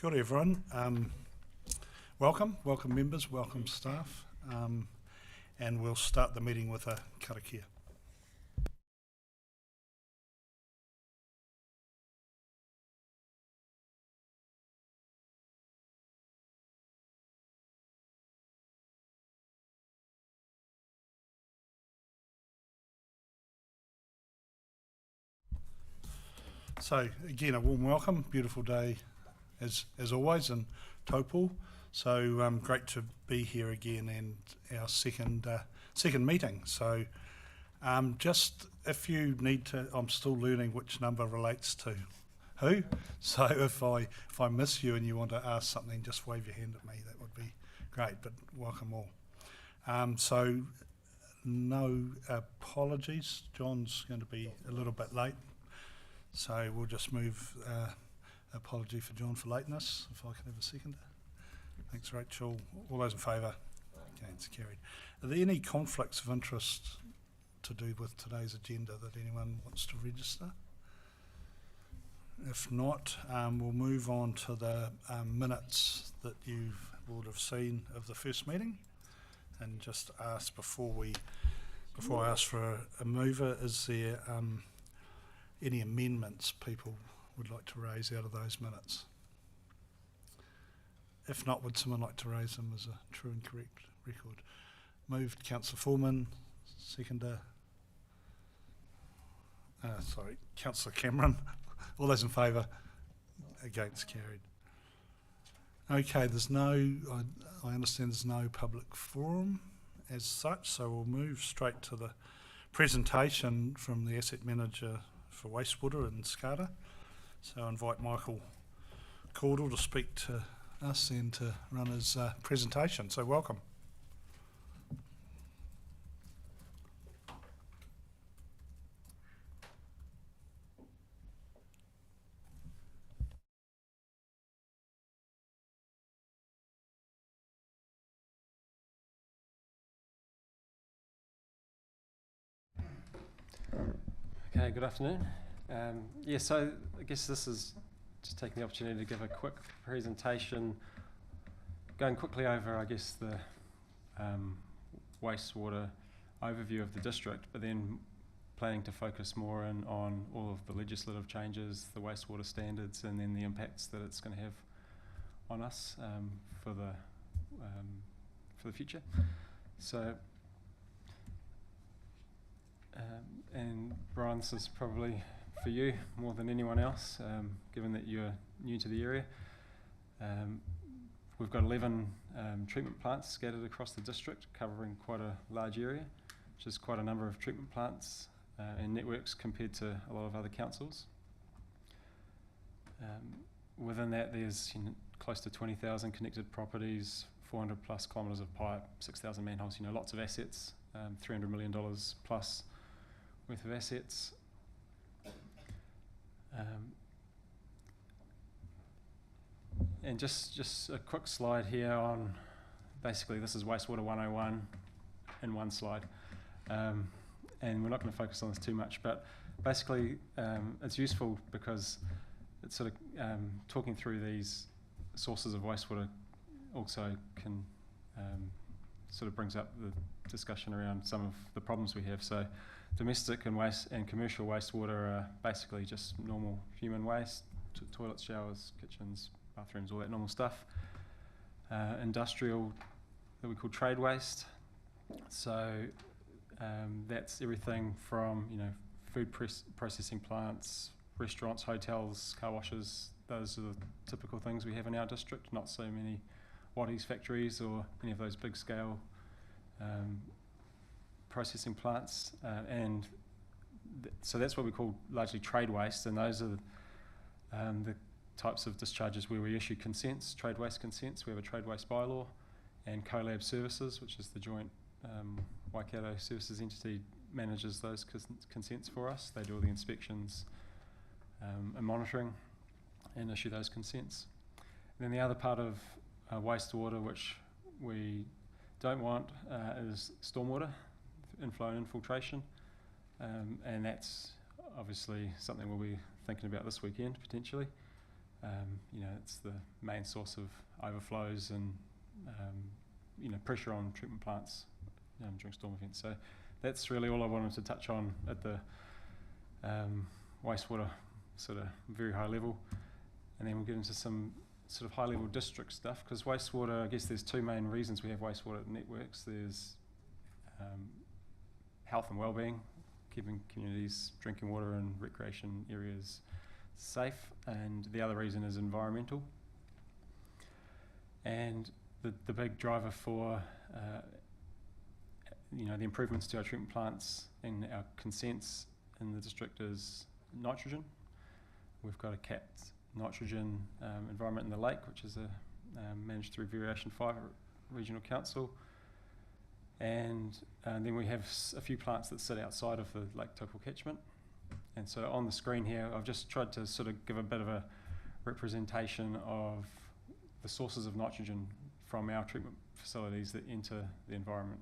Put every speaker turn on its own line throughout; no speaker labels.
Kia ora everyone. Welcome members, welcome staff, and we'll start the meeting with a karakia. So again, a warm welcome, beautiful day as always in Taupō. So great to be here again and our second meeting. So just if you need to, I'm still learning which number relates to who. So if I miss you and you want to ask something, just wave your hand at me. That would be great. But welcome all. So no apologies. John's going to be a little bit late. So we'll just move, apology for John for lateness, if I can have a seconder. Thanks, Rachel. All those in favour? Okay, it's carried. Are there any conflicts of interest to do with today's agenda that anyone wants to register? If not, we'll move on to the minutes that you would have seen of the first meeting. And just ask before I ask for a mover, is there any amendments people would like to raise out of those minutes? If not, would someone like to raise them as a true and correct record? Moved, Councillor Foreman. Seconder. Councillor Cameron. All those in favour? Against, carried. Okay, there's no, I understand there's no public forum as such, so we'll move straight to the presentation from the Asset Manager for Wastewater in SCADA. So I invite Michael Caudle to speak to us and to run his presentation. So welcome.
Okay, good afternoon. So I guess this is just taking the opportunity to give a quick presentation, going quickly over, I guess, the wastewater overview of the district, but then planning to focus more in on all of the legislative changes, the wastewater standards, and then the impacts that it's going to have on us for the future. So. And Brian, this is probably for you more than anyone else, given that you're new to the area. We've got 11 treatment plants scattered across the district, covering quite a large area, which is quite a number of treatment plants and networks compared to a lot of other councils. Within that, there's close to 20,000 connected properties, 400 plus kilometres of pipe, 6,000 manholes, lots of assets, $300 million plus worth of assets. And just a quick slide here on, basically this is Wastewater 101 in one slide. And we're not going to focus on this too much, but basically it's useful because it's sort of talking through these sources of wastewater also can sort of brings up the discussion around some of the problems we have. So domestic and commercial wastewater are basically just normal human waste, toilets, showers, kitchens, bathrooms, all that normal stuff. Industrial, that we call trade waste. So that's everything from food processing plants, restaurants, hotels, car washes. Those are the typical things we have in our district. Not so many Watties factories or any of those big scale processing plants, and so that's what we call largely trade waste, and those are the types of discharges where we issue consents, trade waste consents. We have a trade waste bylaw, and CoLab Services, which is the joint Waikato services entity, manages those consents for us. They do all the inspections and monitoring and issue those consents. And then the other part of wastewater, which we don't want, is stormwater, inflow and infiltration, and that's obviously something we'll be thinking about this weekend potentially. It's the main source of overflows and pressure on treatment plants during storm events. So that's really all I wanted to touch on at the wastewater sort of very high level, and then we'll get into some sort of high level district stuff, because wastewater, I guess there's two main reasons we have wastewater networks. There's health and well-being, keeping communities' drinking water and recreation areas safe, and the other reason is environmental. And the big driver for the improvements to our treatment plants and our consents in the district is nitrogen. We've got a capped nitrogen environment in the lake, which is managed through Variation 5 Regional Council. And then we have a few plants that sit outside of the Lake Taupō catchment. And so on the screen here, I've just tried to sort of give a bit of a representation of the sources of nitrogen from our treatment facilities that enter the environment.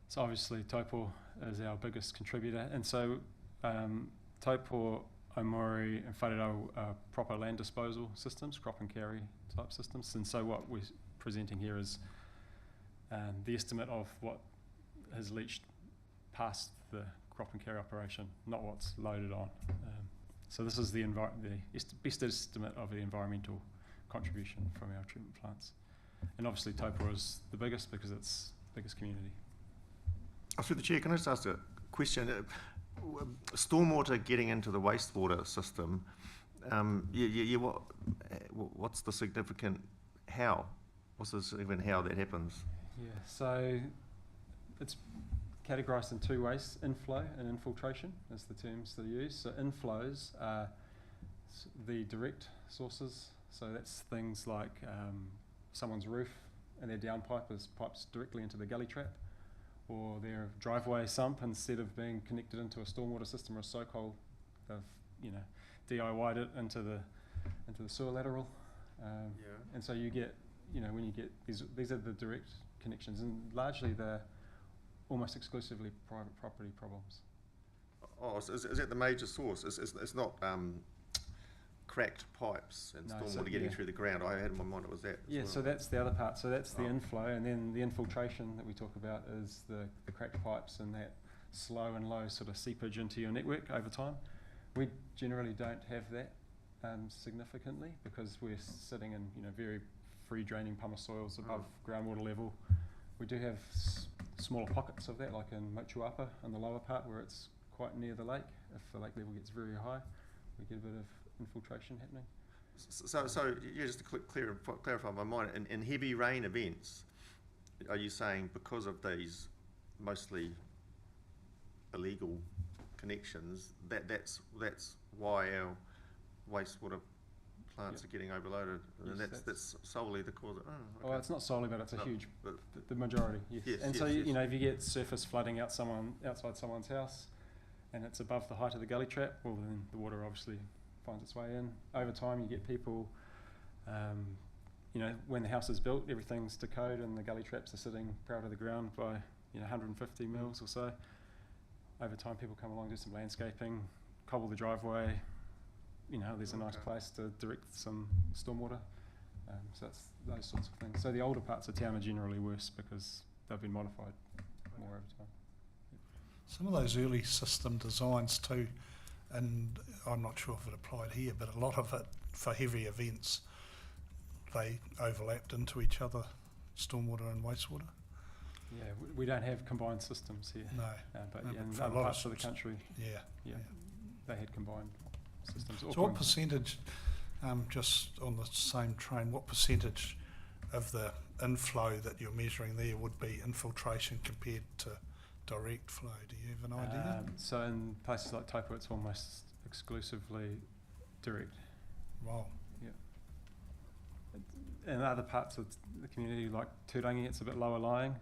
So obviously Taupō is our biggest contributor, and so Taupō, Aomori and Whareau are proper land disposal systems, crop and carry type systems. And so what we're presenting here is the estimate of what has leached past the crop and carry operation, not what's loaded on. So this is the best estimate of the environmental contribution from our treatment plants. And obviously Taupō is the biggest because it's the biggest community.
Through the chair, can I just ask a question? Stormwater getting into the wastewater system, what's the significant how? What's the significant how that happens?
Yeah, so it's categorised in two ways: inflow and infiltration is the terms that are used. So inflows are the direct sources, so that's things like someone's roof and their downpipe pipes directly into the gully trap, or their driveway sump, instead of being connected into a stormwater system or a soak hole, they've DIY'd it into the sewer lateral. And so you get, when you get these are the direct connections, and largely they're almost exclusively private property problems.
Oh, so is that the major source? It's not cracked pipes and stormwater getting through the ground. I had in my mind it was that.
Yeah, so that's the other part. So that's the inflow, and then the infiltration that we talk about is the cracked pipes and that slow and low sort of seepage into your network over time. We generally don't have that significantly because we're sitting in very free draining pumice soils above groundwater level. We do have smaller pockets of that, like in Motuapa in the lower part where it's quite near the lake. If the lake level gets very high, we get a bit of infiltration happening.
So yeah, just to clarify my mind, in heavy rain events, are you saying because of these mostly illegal connections, that's why our wastewater plants are getting overloaded, and
yes,
that's solely the cause of, okay.
Well, it's not solely, but it's a huge, the majority, yes.
Yes,
and
yes,
so,
yes.
If you get surface flooding outside someone's house, and it's above the height of the gully trap, well then the water obviously finds its way in. Over time you get people, when the house is built, everything's to code and the gully traps are sitting proud of the ground by 150 mils or so. Over time people come along, do some landscaping, cobble the driveway, there's a nice place to direct some stormwater. So that's those sorts of things. So the older parts of town are generally worse because they've been modified more over time.
Some of those early system designs too, and I'm not sure if it applied here, but a lot of it for heavy events, they overlapped into each other, stormwater and wastewater.
Yeah, we don't have combined systems here.
No.
But
No,
in
but for a
other
lot
parts
of
of the country,
Yeah.
they had combined systems.
So what percentage, just on the same train, what percentage of the inflow that you're measuring there would be infiltration compared to direct flow? Do you have an idea?
So in places like Taupō, it's almost exclusively direct.
Wow.
In other parts of the community, like Turangi, it's a bit lower lying.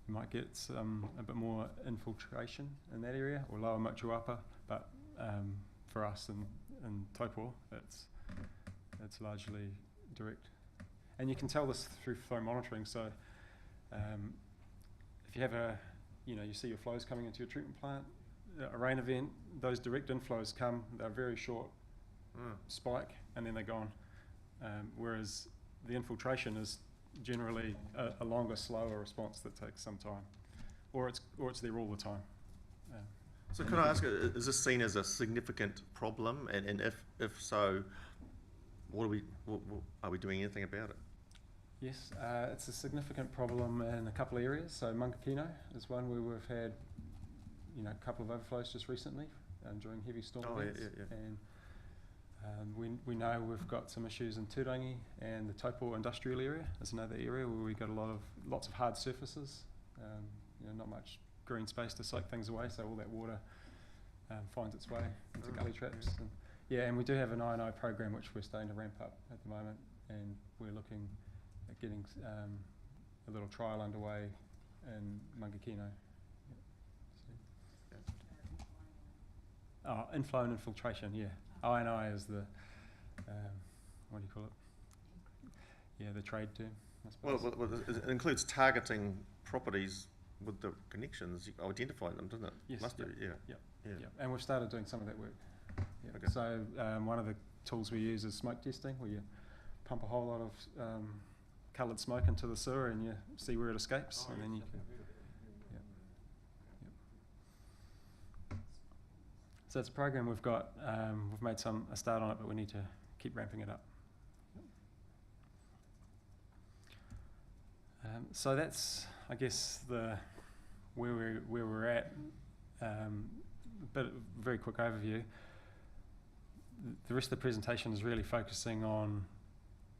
You might get a bit more infiltration in that area, or lower Motuapa, but for us in Taupō, it's largely direct. And you can tell this through flow monitoring. So if you have you see your flows coming into your treatment plant, a rain event, those direct inflows come, they're very short spike and then they're gone. Whereas the infiltration is generally a longer, slower response that takes some time, or it's there all the time.
So can I ask, is this seen as a significant problem? And if so, what are we doing anything about it?
Yes, it's a significant problem in a couple of areas. So Mangakino is one where we've had, a couple of overflows just recently during heavy storm events. And we know we've got some issues in Turangi, and the Taupō industrial area is another area where we've got lots of hard surfaces. Not much green space to soak things away, so all that water finds its way into gully traps. And we do have an I&I program which we're starting to ramp up at the moment, and we're looking at getting a little trial underway in Mangakino. Inflow and infiltration, I&I is the, what do you call it? The trade term, I suppose.
Well, it includes targeting properties with the connections, you identify them, doesn't it?
Yes.
Must do,
Yeah. And we've started doing some of that work.
Okay.
So one of the tools we use is smoke testing, where you pump a whole lot of coloured smoke into the sewer and you see where it escapes, and then you can. So it's a program we've got. We've made a start on it, but we need to keep ramping it up. So that's, I guess, where we're at. But a very quick overview. The rest of the presentation is really focusing on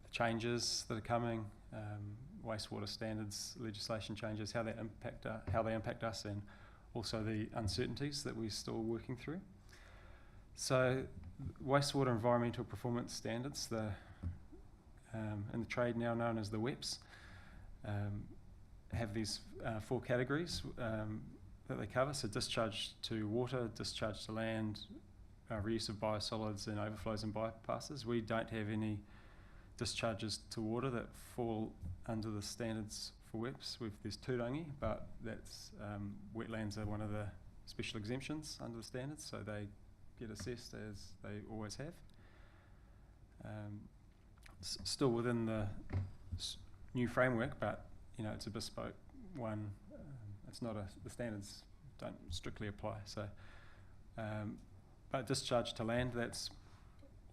the changes that are coming, wastewater standards legislation changes, how they impact us, and also the uncertainties that we're still working through. So, wastewater environmental performance standards, in the trade now known as the WEPs, have these 4 categories that they cover. So discharge to water, discharge to land, reuse of biosolids, and overflows and bypasses. We don't have any discharges to water that fall under the standards for WEPs. There's Turangi, but that's wetlands are one of the special exemptions under the standards, so they get assessed as they always have. Still within the new framework, but it's a bespoke one. It's not the standards don't strictly apply. So, but discharge to land, that's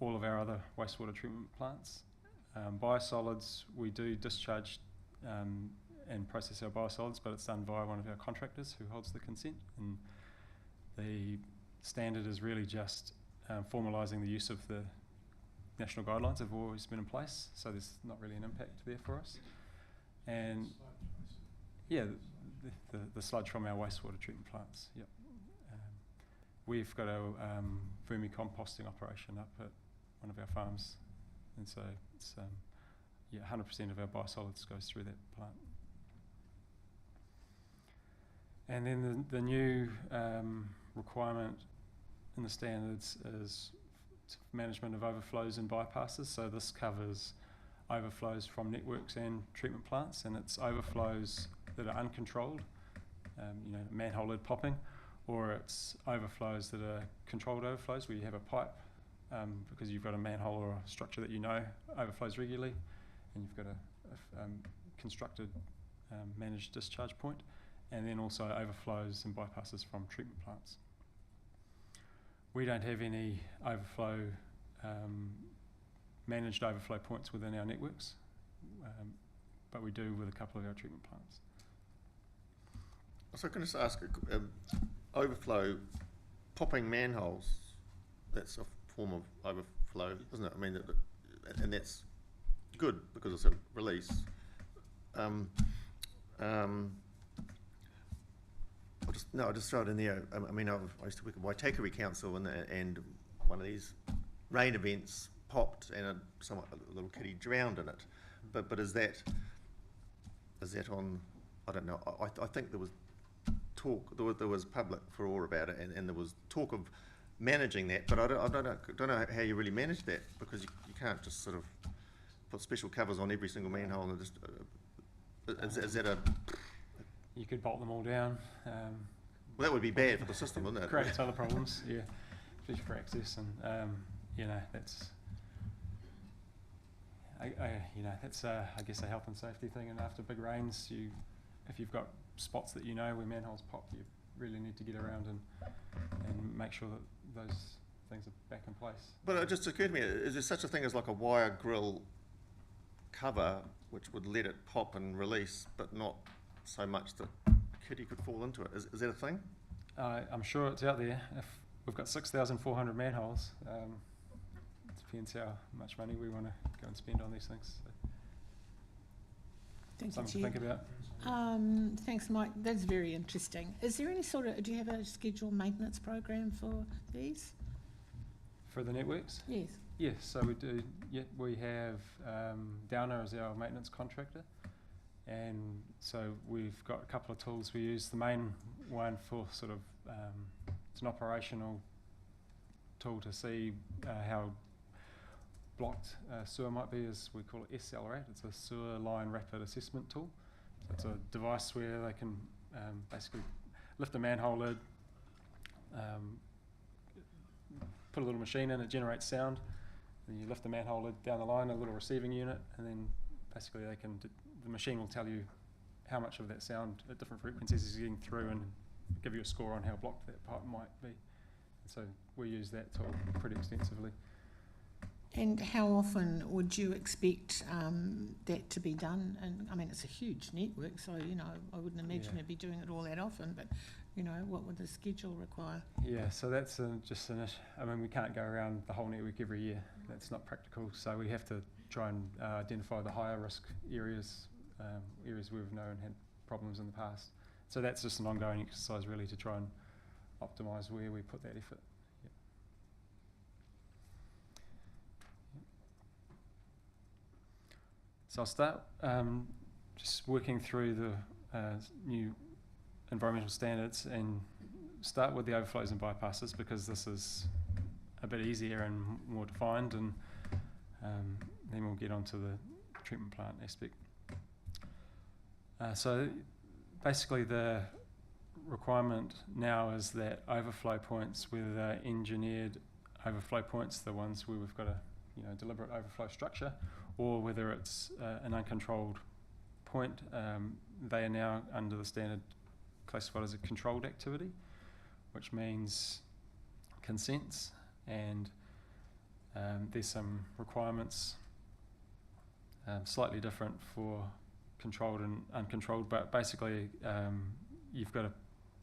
all of our other wastewater treatment plants. Biosolids, we do discharge and process our biosolids, but it's done via one of our contractors who holds the consent. And the standard is really just formalising the use of the national guidelines have always been in place, so there's not really an impact there for us. And the sludge from our wastewater treatment plants. We've got a vermicomposting operation up at one of our farms, and so it's 100% of our biosolids goes through that plant. And then the new requirement in the standards is management of overflows and bypasses. So this covers overflows from networks and treatment plants, and it's overflows that are uncontrolled, manhole lid popping, or it's overflows that are controlled overflows where you have a pipe because you've got a manhole or a structure that overflows regularly, and you've got a constructed managed discharge point, and then also overflows and bypasses from treatment plants. We don't have any managed overflow points within our networks, but we do with a couple of our treatment plants.
So can I just ask, overflow, popping manholes, that's a form of overflow, isn't it? I mean, and that's good because it's a release. I'll just throw it in there. I mean, I used to work at Waitakere Council, and one of these rain events popped, and a little kiddie drowned in it. But is that on? I don't know. I think there was talk. There was public furore about it, and there was talk of managing that. But I don't know how you really manage that, because you can't just sort of put special covers on every single manhole and just. Is that a?
You could bolt them all down.
Well, that would be bad for the system, wouldn't it?
Creates other problems, especially for access. And that's I guess a health and safety thing. And after big rains, if you've got spots that where manholes pop, you really need to get around and make sure that those things are back in place.
But it just occurred to me, is there such a thing as like a wire grill cover which would let it pop and release, but not so much that a kiddie could fall into it? Is that a thing?
I'm sure it's out there. If we've got 6,400 manholes, it depends how much money we want to go and spend on these things. So something to think about.
Thanks, Mike. That's very interesting. Is there any do you have a scheduled maintenance program for these?
For the networks?
Yes.
Yes, so we do. Yeah, we have Downer as our maintenance contractor, and so we've got a couple of tools we use. The main one for sort of it's an operational tool to see how blocked sewer might be, as we call it SLRAT. It's a sewer line rapid assessment tool. So it's a device where they can basically lift a manhole lid, put a little machine in, it generates sound, and you lift the manhole lid down the line, a little receiving unit, and then basically the machine will tell you how much of that sound at different frequencies is getting through and give you a score on how blocked that pipe might be. And so we use that tool pretty extensively.
And how often would you expect that to be done? And I mean, it's a huge network, so I wouldn't imagine you'd be doing it all that often. But what would the schedule require?
Yeah, so that's just I mean, we can't go around the whole network every year. That's not practical. So we have to try and identify the higher risk areas, areas we've known had problems in the past. So that's just an ongoing exercise, really, to try and optimise where we put that effort. So I'll start just working through the new environmental standards and start with the overflows and bypasses, because this is a bit easier and more defined, and then we'll get onto the treatment plant aspect. So basically the requirement now is that overflow points, whether they're engineered overflow points, the ones where we've got a deliberate overflow structure, or whether it's an uncontrolled point, they are now under the standard classified as a controlled activity, which means consents, and there's some requirements slightly different for controlled and uncontrolled, but basically you've got to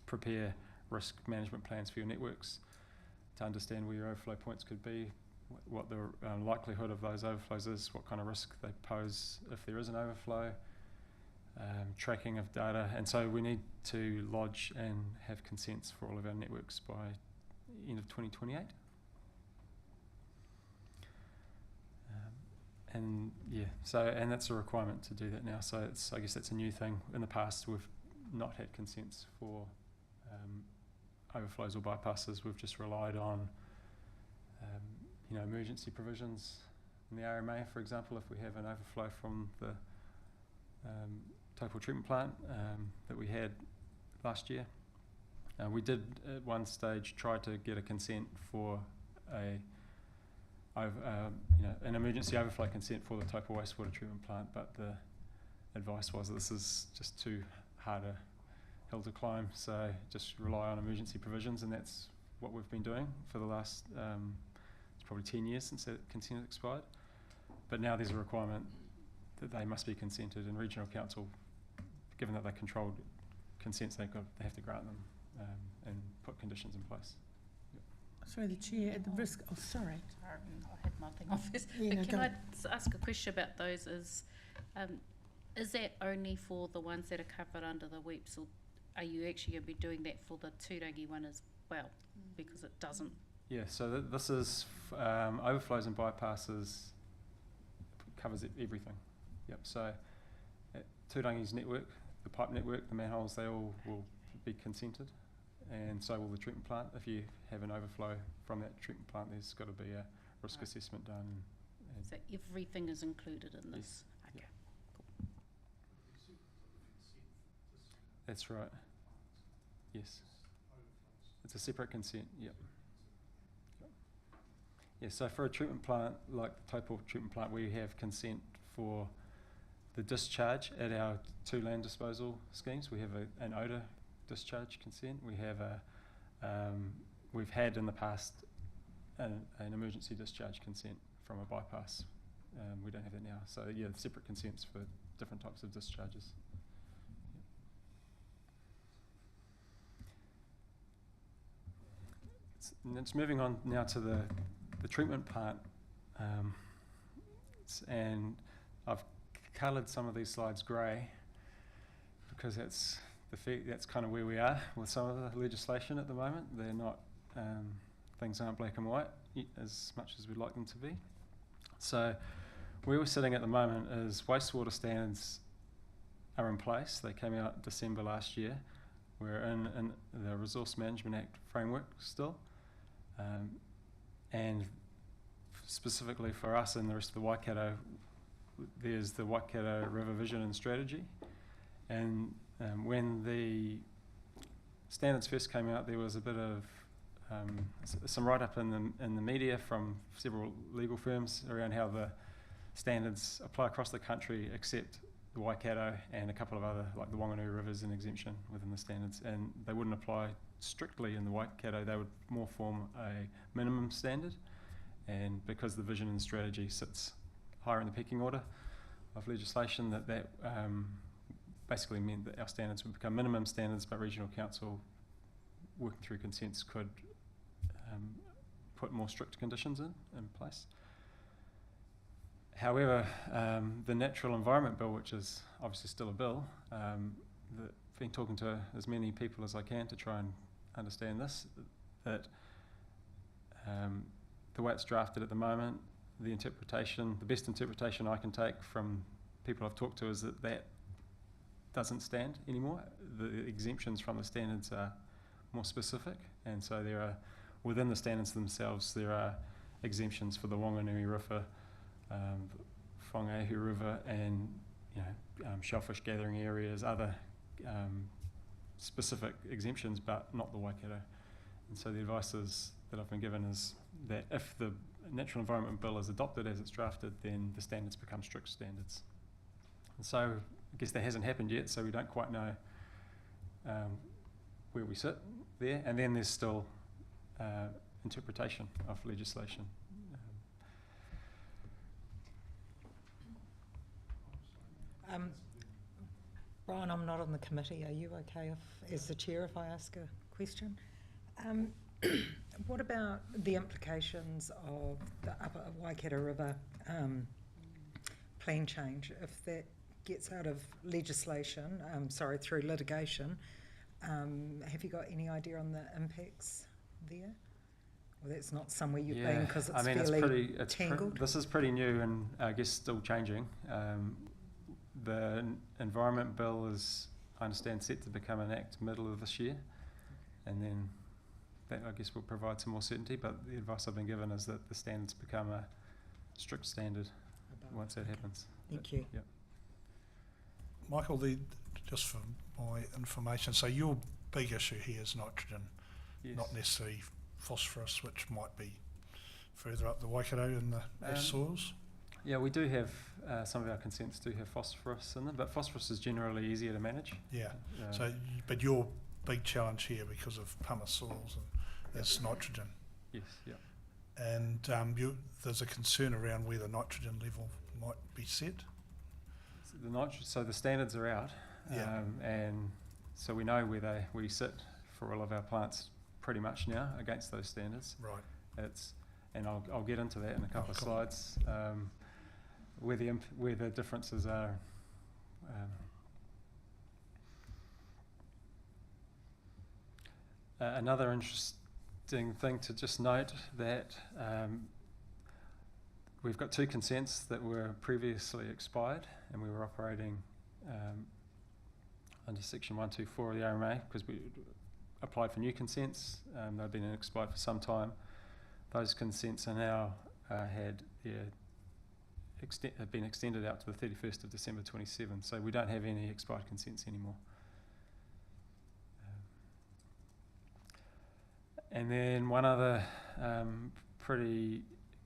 prepare risk management plans for your networks to understand where your overflow points could be, what the likelihood of those overflows is, what kind of risk they pose if there is an overflow, tracking of data, and so we need to lodge and have consents for all of our networks by end of 2028. And that's a requirement to do that now. So I guess that's a new thing. In the past, we've not had consents for overflows or bypasses. We've just relied on emergency provisions in the RMA, for example. If we have an overflow from the Taupō treatment plant that we had last year, we did at one stage try to get a consent for an emergency overflow consent for the Taupō wastewater treatment plant, but the advice was this is just too hard a hill to climb, so just rely on emergency provisions, and that's what we've been doing for the last it's probably 10 years since that consent expired. But now there's a requirement that they must be consented, and regional council, given that they're controlled consents, they have to grant them and put conditions in place.
Sorry, the chair, at the risk. Oh, sorry.
I had my thing off this.
Yeah,
But
no,
can
go
I ask a question about those? Is that only for the ones that are covered under the WEEPs, or are you actually going to be doing that for the Turangi one as well? Because it doesn't.
Yeah, so this is overflows and bypasses covers everything. Yep. So Turangi's network, the pipe network, the manholes, they all will be consented, and so will the treatment plant. If you have an overflow from that treatment plant, there's got to be a risk assessment done.
So everything is included in this?
Yes.
Okay,
Yep.
cool.
That's right. Yes. It's a separate consent, yep. Yeah, so for a treatment plant like the Taupō treatment plant, we have consent for the discharge at our 2 land disposal schemes. We have an odour discharge consent. We have we've had in the past an emergency discharge consent from a bypass. We don't have that now. So yeah, separate consents for different types of discharges. It's moving on now to the treatment plant, and I've coloured some of these slides grey because that's kind of where we are with some of the legislation at the moment. They're not things aren't black and white as much as we'd like them to be. So where we're sitting at the moment is wastewater standards are in place. They came out December last year. We're in the Resource Management Act framework still. And specifically for us and the rest of the Waikato, there's the Waikato River Vision and Strategy. And when the standards first came out, there was a bit of some write-up in the media from several legal firms around how the standards apply across the country, except the Waikato and a couple of other, like the Wanganui Rivers, an exemption within the standards, and they wouldn't apply strictly in the Waikato. They would more form a minimum standard, and because the vision and strategy sits higher in the pecking order of legislation, that basically meant that our standards would become minimum standards, but regional council, working through consents, could put more strict conditions in place. However, the Natural Environment Bill, which is obviously still a bill, I've been talking to as many people as I can to try and understand this, that the way it's drafted at the moment, the best interpretation I can take from people I've talked to is that doesn't stand anymore. The exemptions from the standards are more specific, and so there are, within the standards themselves, there are exemptions for the Wanganui River, Whangaehu River, and shellfish gathering areas, other specific exemptions, but not the Waikato. And so the advice that I've been given is that if the Natural Environment Bill is adopted as it's drafted, then the standards become strict standards. And so I guess that hasn't happened yet, so we don't quite know where we sit there. And then there's still interpretation of legislation.
Brian, I'm not on the committee. Are you okay as the chair, if I ask a question? What about the implications of the Upper Waikato River plan change? If that gets out of legislation, through litigation, have you got any idea on the impacts there? Well, that's not somewhere you've been because it's fairly tangled.
This is pretty new and I guess still changing. The Environment Bill is, I understand, set to become an act middle of this year, and then that I guess will provide some more certainty, but the advice I've been given is that the standards become a strict standard once that happens.
Thank you.
Yep.
Michael, just for my information, so your big issue here is nitrogen,
Yes.
not necessarily phosphorus, which might be further up the Waikato in the soils.
Yeah, we do have, some of our consents do have phosphorus in them, but phosphorus is generally easier to manage.
Yeah, but your big challenge here, because of pumice soils, is nitrogen.
Yes, yeah.
And there's a concern around where the nitrogen level might be set.
So the standards are out,
Yeah.
and so we know where we sit for all of our plants pretty much now against those standards.
Right.
And I'll get into that in a couple of slides, where the differences are. Another interesting thing to just note that we've got 2 consents that were previously expired, and we were operating under Section 124 of the RMA because we applied for new consents. They've been expired for some time. Those consents are now have been extended out to the 31st of December 27, so we don't have any expired consents anymore. And then one other pretty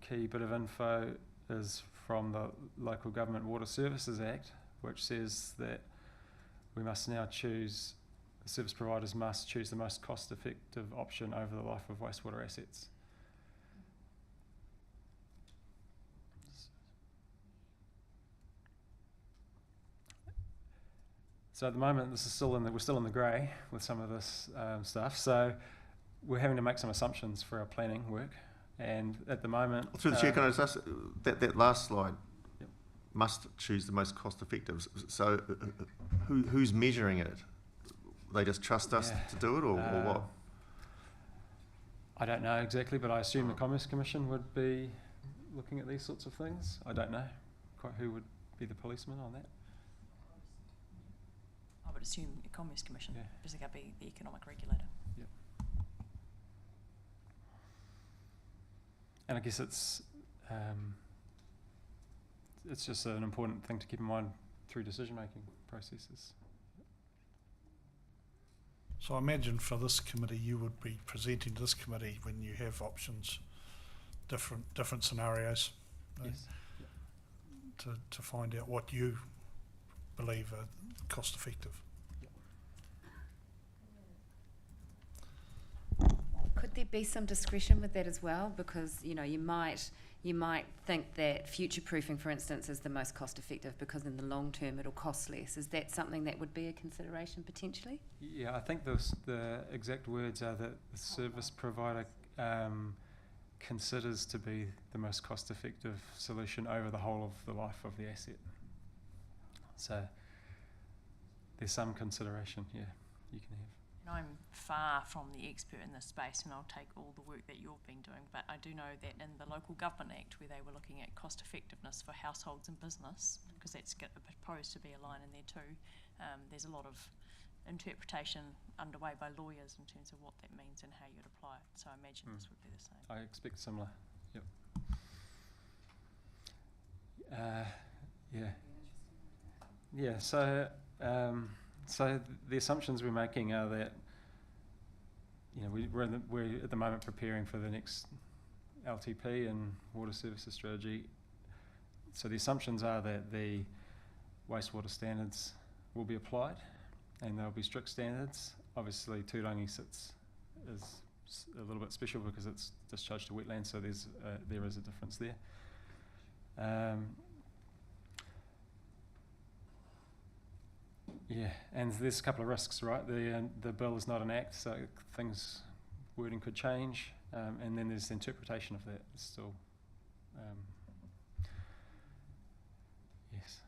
key bit of info is from the Local Government Water Services Act, which says that we must now choose, service providers must choose the most cost-effective option over the life of wastewater assets. So at the moment, this is still we're still in the grey with some of this stuff. So we're having to make some assumptions for our planning work, and at the moment,
Through the chair, can I just ask that last slide?
Yep.
Must choose the most cost-effective. So, who's measuring it? They just trust us to do it, or what?
I don't know exactly, but I assume the Commerce Commission would be looking at these sorts of things. I don't know quite who would be the policeman on that.
I would assume the Commerce Commission,
Yeah.
because they're going to be the economic regulator.
Yep. And I guess it's just an important thing to keep in mind through decision-making processes.
So I imagine for this committee, you would be presenting to this committee when you have options, different scenarios,
Yes.
to find out what you believe are cost effective.
Could there be some discretion with that as well? Because, you know, you might think that future-proofing, for instance, is the most cost-effective because in the long term it'll cost less. Is that something that would be a consideration potentially?
Yeah, I think the exact words are that the service provider considers to be the most cost-effective solution over the whole of the life of the asset. So there's some consideration, yeah, you can have.
And I'm far from the expert in this space, and I'll take all the work that you've been doing, but I do know that in the Local Government Act, where they were looking at cost effectiveness for households and business, because that's proposed to be a line in there too, there's a lot of interpretation underway by lawyers in terms of what that means and how you'd apply it. So I imagine this would be the same.
I expect similar, yep. Yeah, so the assumptions we're making are that, you know, we're at the moment preparing for the next LTP and water services strategy. So the assumptions are that the wastewater standards will be applied, and there'll be strict standards. Obviously, Turangi is a little bit special because it's discharged to wetlands, so there is a difference there. Yeah, and there's a couple of risks, right? The bill is not an act, so wording could change, and then there's the interpretation of that. It's still, yes.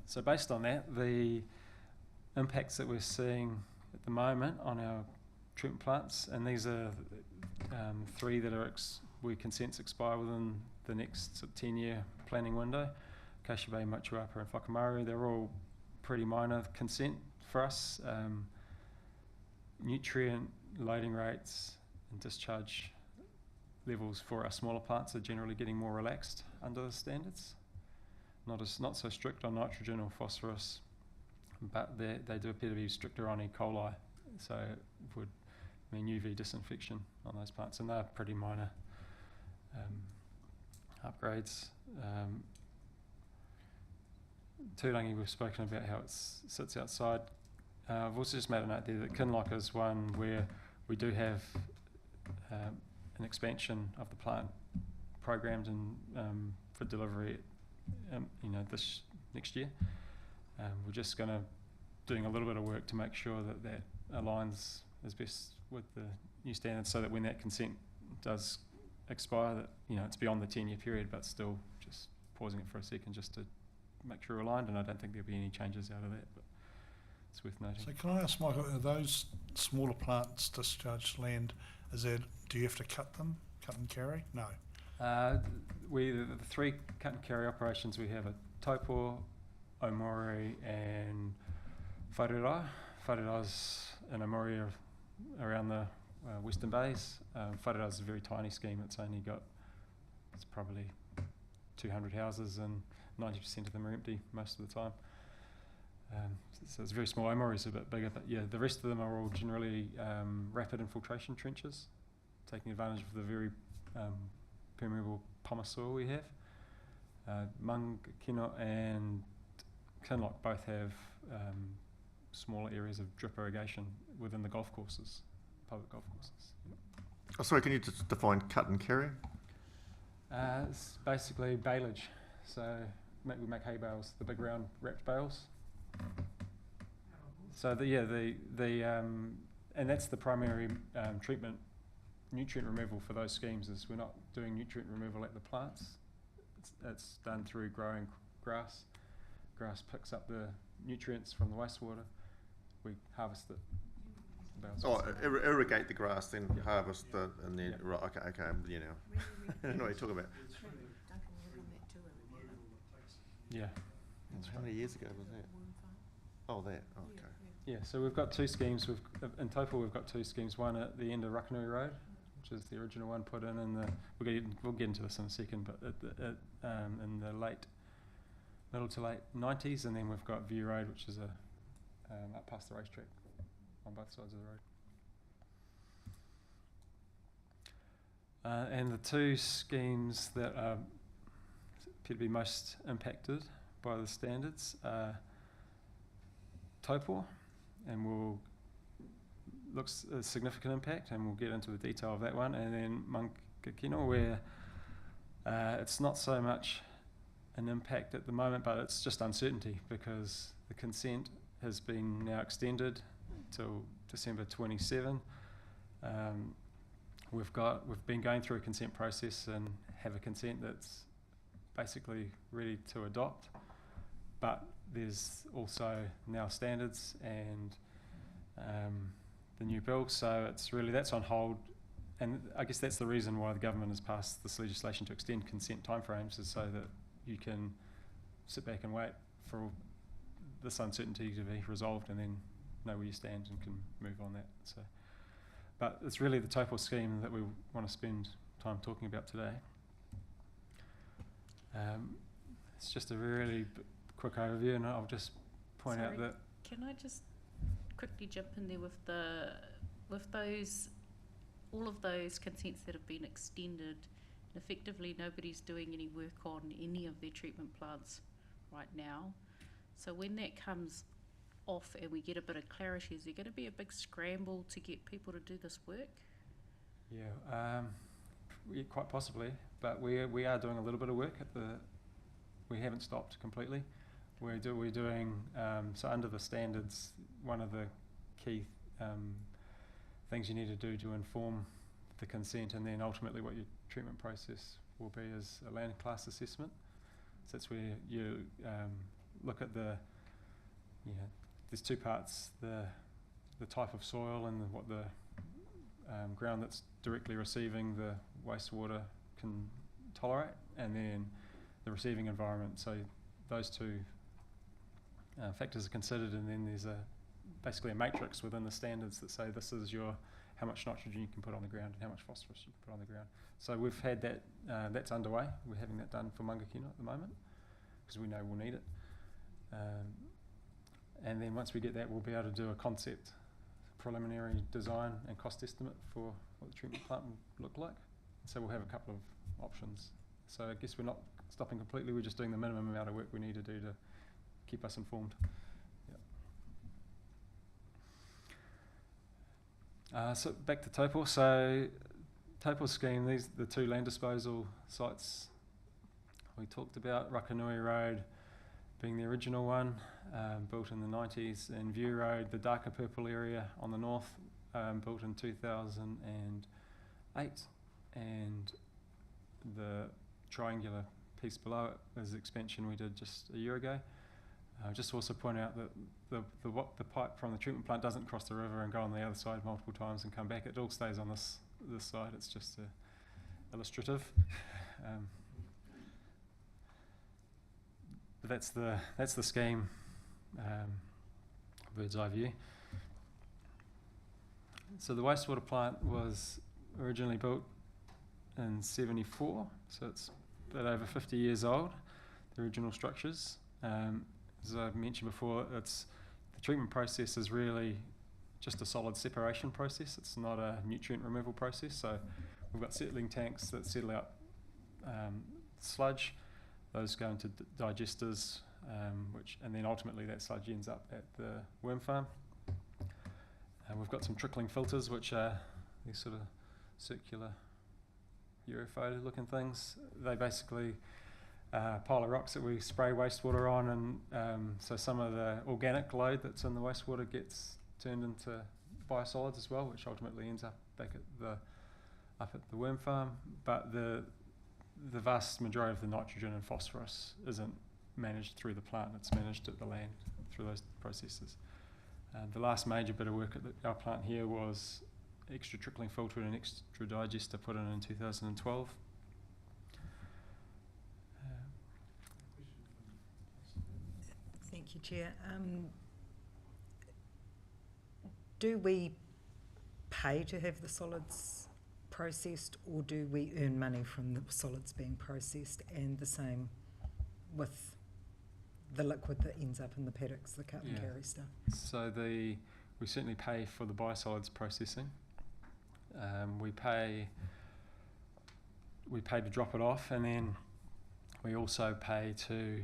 So based on that, the impacts that we're seeing at the moment on our treatment plants, and these are 3 that are where consents expire within the next 10-year planning window. Acacia Bay, Motuapa and Whakamaru, they're all pretty minor consent for us. Nutrient loading rates and discharge levels for our smaller plants are generally getting more relaxed under the standards. Not so strict on nitrogen or phosphorus, but they do appear to be stricter on E. coli, so it would mean UV disinfection on those plants, and they're pretty minor upgrades. Turangi, we've spoken about how it sits outside. I've also just made a note there that Kinloch is one where we do have an expansion of the plant programmed and for delivery, this next year. We're just doing a little bit of work to make sure that aligns as best with the new standards, so that when that consent does expire, that it's beyond the 10-year period, but still just pausing it for a second just to make sure we're aligned, and I don't think there'll be any changes out of that, but it's worth noting.
So can I ask, Michael, are those smaller plants discharged land, do you have to cut and carry? No.
The 3 cut and carry operations we have are Taupō, Omori and Whareroa. Whareroa's and Omori are around the Western Bays. Whareroa's a very tiny scheme. It's probably 200 houses and 90% of them are empty most of the time. So it's very small. Omori's a bit bigger, but yeah, the rest of them are all generally rapid infiltration trenches, taking advantage of the very permeable pumice soil we have. Mangakino and Kinloch both have smaller areas of drip irrigation within the golf courses, public golf courses.
Oh, sorry, can you just define cut and carry?
It's basically baleage. So we make hay bales, the big round wrapped bales. So and that's the primary treatment, nutrient removal for those schemes. Is we're not doing nutrient removal at the plants. It's done through growing grass. Grass picks up the nutrients from the wastewater. We harvest it.
Oh, irrigate the grass, then harvest it, and then right. Okay, you know. I know what you're talking about.
Yeah.
How many years ago was that? Oh, that. Oh, okay.
Yeah. So we've got two schemes. In Taupō we've got two schemes. One at the end of Rakanui Road, which is the original one put in the. We'll get into this in a second, but in the middle to late 90s, and then we've got View Road, which is up past the racetrack on both sides of the road. And the two schemes that appear to be most impacted by the standards are Taupō, and looks a significant impact, and we'll get into the detail of that one, and then Mangakino, where it's not so much an impact at the moment, but it's just uncertainty because the consent has been now extended till December 27. We've been going through a consent process and have a consent that's basically ready to adopt, but there's also now standards and the new bill, so that's on hold, and I guess that's the reason why the government has passed this legislation to extend consent timeframes, is so that you can sit back and wait for this uncertainty to be resolved and then know where you stand and can move on that. So, but it's really the Taupō scheme that we want to spend time talking about today. It's just a really quick overview, and I'll just point out that.
Can I just quickly jump in there with all of those consents that have been extended? Effectively, nobody's doing any work on any of their treatment plants right now. So when that comes off and we get a bit of clarity, is there going to be a big scramble to get people to do this work?
Yeah, quite possibly, but we are doing a little bit of work we haven't stopped completely. We're doing so under the standards. One of the key things you need to do to inform the consent, and then ultimately what your treatment process will be, is a land class assessment. So that's where you look at there's two parts: the type of soil and what the ground that's directly receiving the wastewater can tolerate, and then the receiving environment. So those two factors are considered, and then there's basically a matrix within the standards that say this is how much nitrogen you can put on the ground and how much phosphorus you can put on the ground. So we've had that, that's underway. We're having that done for Mangakino at the moment because we know we'll need it. And then once we get that, we'll be able to do a concept, preliminary design and cost estimate for what the treatment plant will look like. So we'll have a couple of options. So I guess we're not stopping completely, we're just doing the minimum amount of work we need to do to keep us informed. So back to Taupō. So Taupō scheme, these the two land disposal sites we talked about. Rakanui Road being the original one, built in the 90s, and View Road, the darker purple area on the north, built in 2008, and the triangular piece below it is the expansion we did just a year ago. Just also point out that the pipe from the treatment plant doesn't cross the river and go on the other side multiple times and come back. It all stays on this side. It's just illustrative. But that's the scheme, bird's eye view. So the wastewater plant was originally built in '74, so it's a bit over 50 years old, the original structures. As I mentioned before, the treatment process is really just a solid separation process. It's not a nutrient removal process. So we've got settling tanks that settle out sludge. Those go into digesters, and then ultimately that sludge ends up at the worm farm. We've got some trickling filters, which are these sort of circular Europhoto looking things. They basically pile of rocks that we spray wastewater on, and so some of the organic load that's in the wastewater gets turned into biosolids as well, which ultimately ends up back at the worm farm. But the vast majority of the nitrogen and phosphorus isn't managed through the plant; it's managed at the land through those processes. The last major bit of work at our plant here was extra trickling filter and extra digester put in 2012.
Thank you, Chair. Do we pay to have the solids processed, or do we earn money from the solids being processed? And the same with the liquid that ends up in the paddocks, the cut and carry stuff.
So we certainly pay for the biosolids processing. We pay to drop it off, and then we also pay to,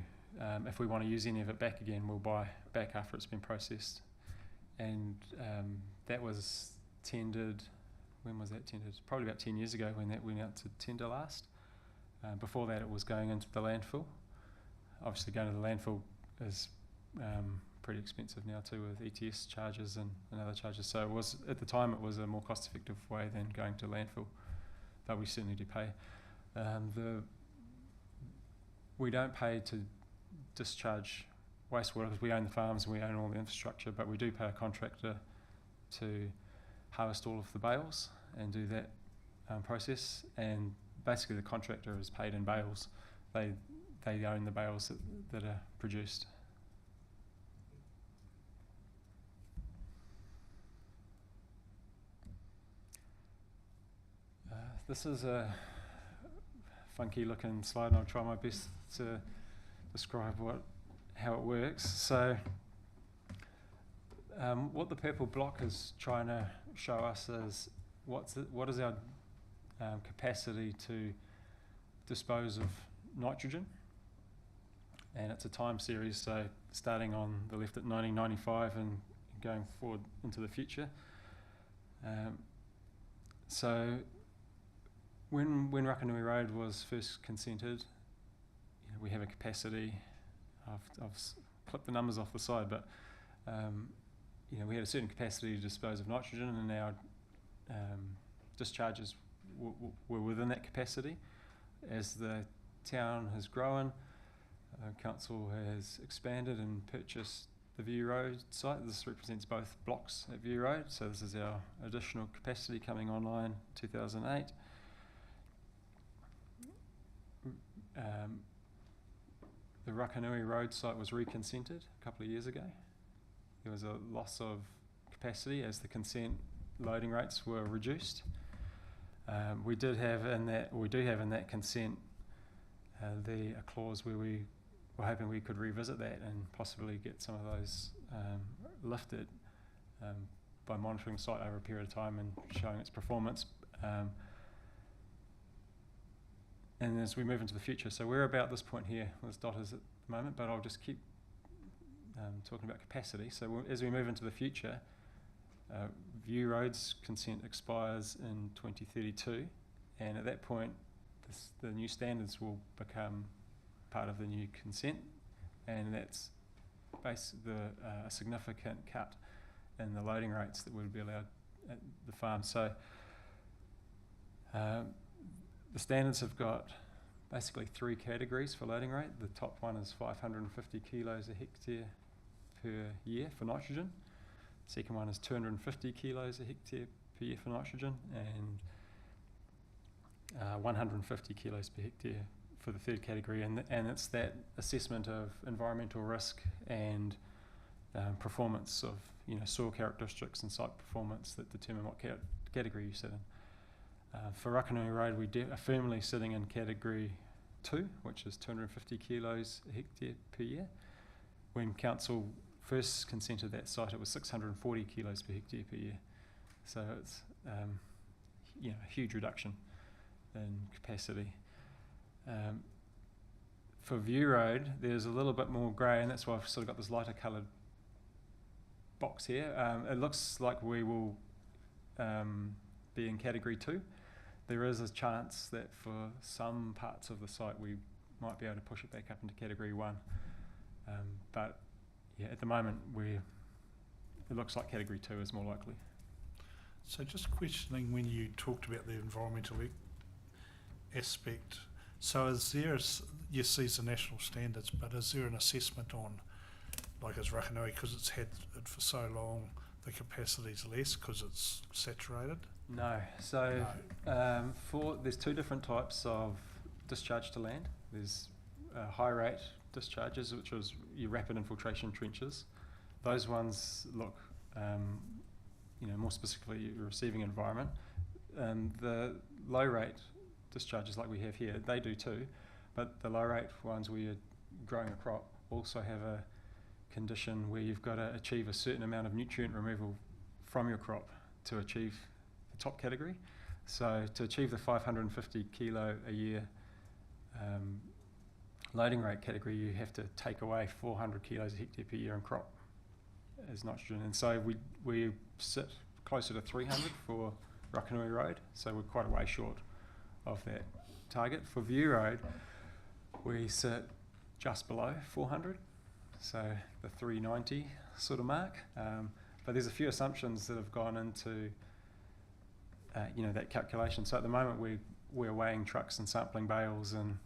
if we want to use any of it back again, we'll buy back after it's been processed. And that was tendered, when was that tendered? Probably about 10 years ago when that went out to tender last. Before that it was going into the landfill. Obviously going to the landfill is pretty expensive now too, with ETS charges and other charges. So it was, at the time, it was a more cost-effective way than going to landfill, but we certainly do pay. We don't pay to discharge wastewater because we own the farms and we own all the infrastructure, but we do pay a contractor to harvest all of the bales and do that process. And basically the contractor is paid in bales. They own the bales that are produced. This is a funky looking slide, and I'll try my best to describe how it works. So what the purple block is trying to show us is what is our capacity to dispose of nitrogen. And it's a time series, so starting on the left at 1995 and going forward into the future. So when Rakanui Road was first consented, we have a capacity. I've clipped the numbers off the side, but we had a certain capacity to dispose of nitrogen, and our discharges were within that capacity. As the town has grown, council has expanded and purchased the View Road site. This represents both blocks at View Road, so this is our additional capacity coming online 2008. The Rakanui Road site was reconsented a couple of years ago. There was a loss of capacity as the consent loading rates were reduced. We do have in that consent a clause where we were hoping we could revisit that and possibly get some of those lifted by monitoring the site over a period of time and showing its performance. And as we move into the future, so we're about this point here, this dot is at the moment, but I'll just keep talking about capacity. So as we move into the future, View Road's consent expires in 2032, and at that point the new standards will become part of the new consent, and that's a significant cut in the loading rates that would be allowed at the farm. So the standards have got basically 3 categories for loading rate. The top one is 550 kilos a hectare per year for nitrogen. The second one is 250 kilos a hectare per year for nitrogen, and 150 kilos per hectare for the third category. And it's that assessment of environmental risk and performance of soil characteristics and site performance that determine what category you sit in. For Rakanui Road, we are firmly sitting in category 2, which is 250 kilos a hectare per year. When council first consented that site, it was 640 kilos per hectare per year. So it's a huge reduction. in capacity. For View Road, there's a little bit more grey, and that's why I've sort of got this lighter coloured box here. It looks like we will be in Category 2. There is a chance that for some parts of the site we might be able to push it back up into Category 1. But yeah, at the moment it looks like Category 2 is more likely.
So just questioning when you talked about the environmental aspect, so is there, yes, these are national standards, but is there an assessment on, like as Rakanui, because it's had it for so long, the capacity's less because it's saturated?
No. So there's two different types of discharge to land. There's high rate discharges, which is your rapid infiltration trenches. Those ones look, more specifically your receiving environment. The low rate discharges like we have here, they do too, but the low rate ones where you're growing a crop also have a condition where you've got to achieve a certain amount of nutrient removal from your crop to achieve the top category. So to achieve the 550 kilo a year loading rate category, you have to take away 400 kilos a hectare per year in crop as nitrogen. And so we sit closer to 300 for Rakanui Road, so we're quite a way short of that target. For View Road, we sit just below 400, so the 390 sort of mark. But there's a few assumptions that have gone into that calculation. So at the moment we're weighing trucks and sampling bales and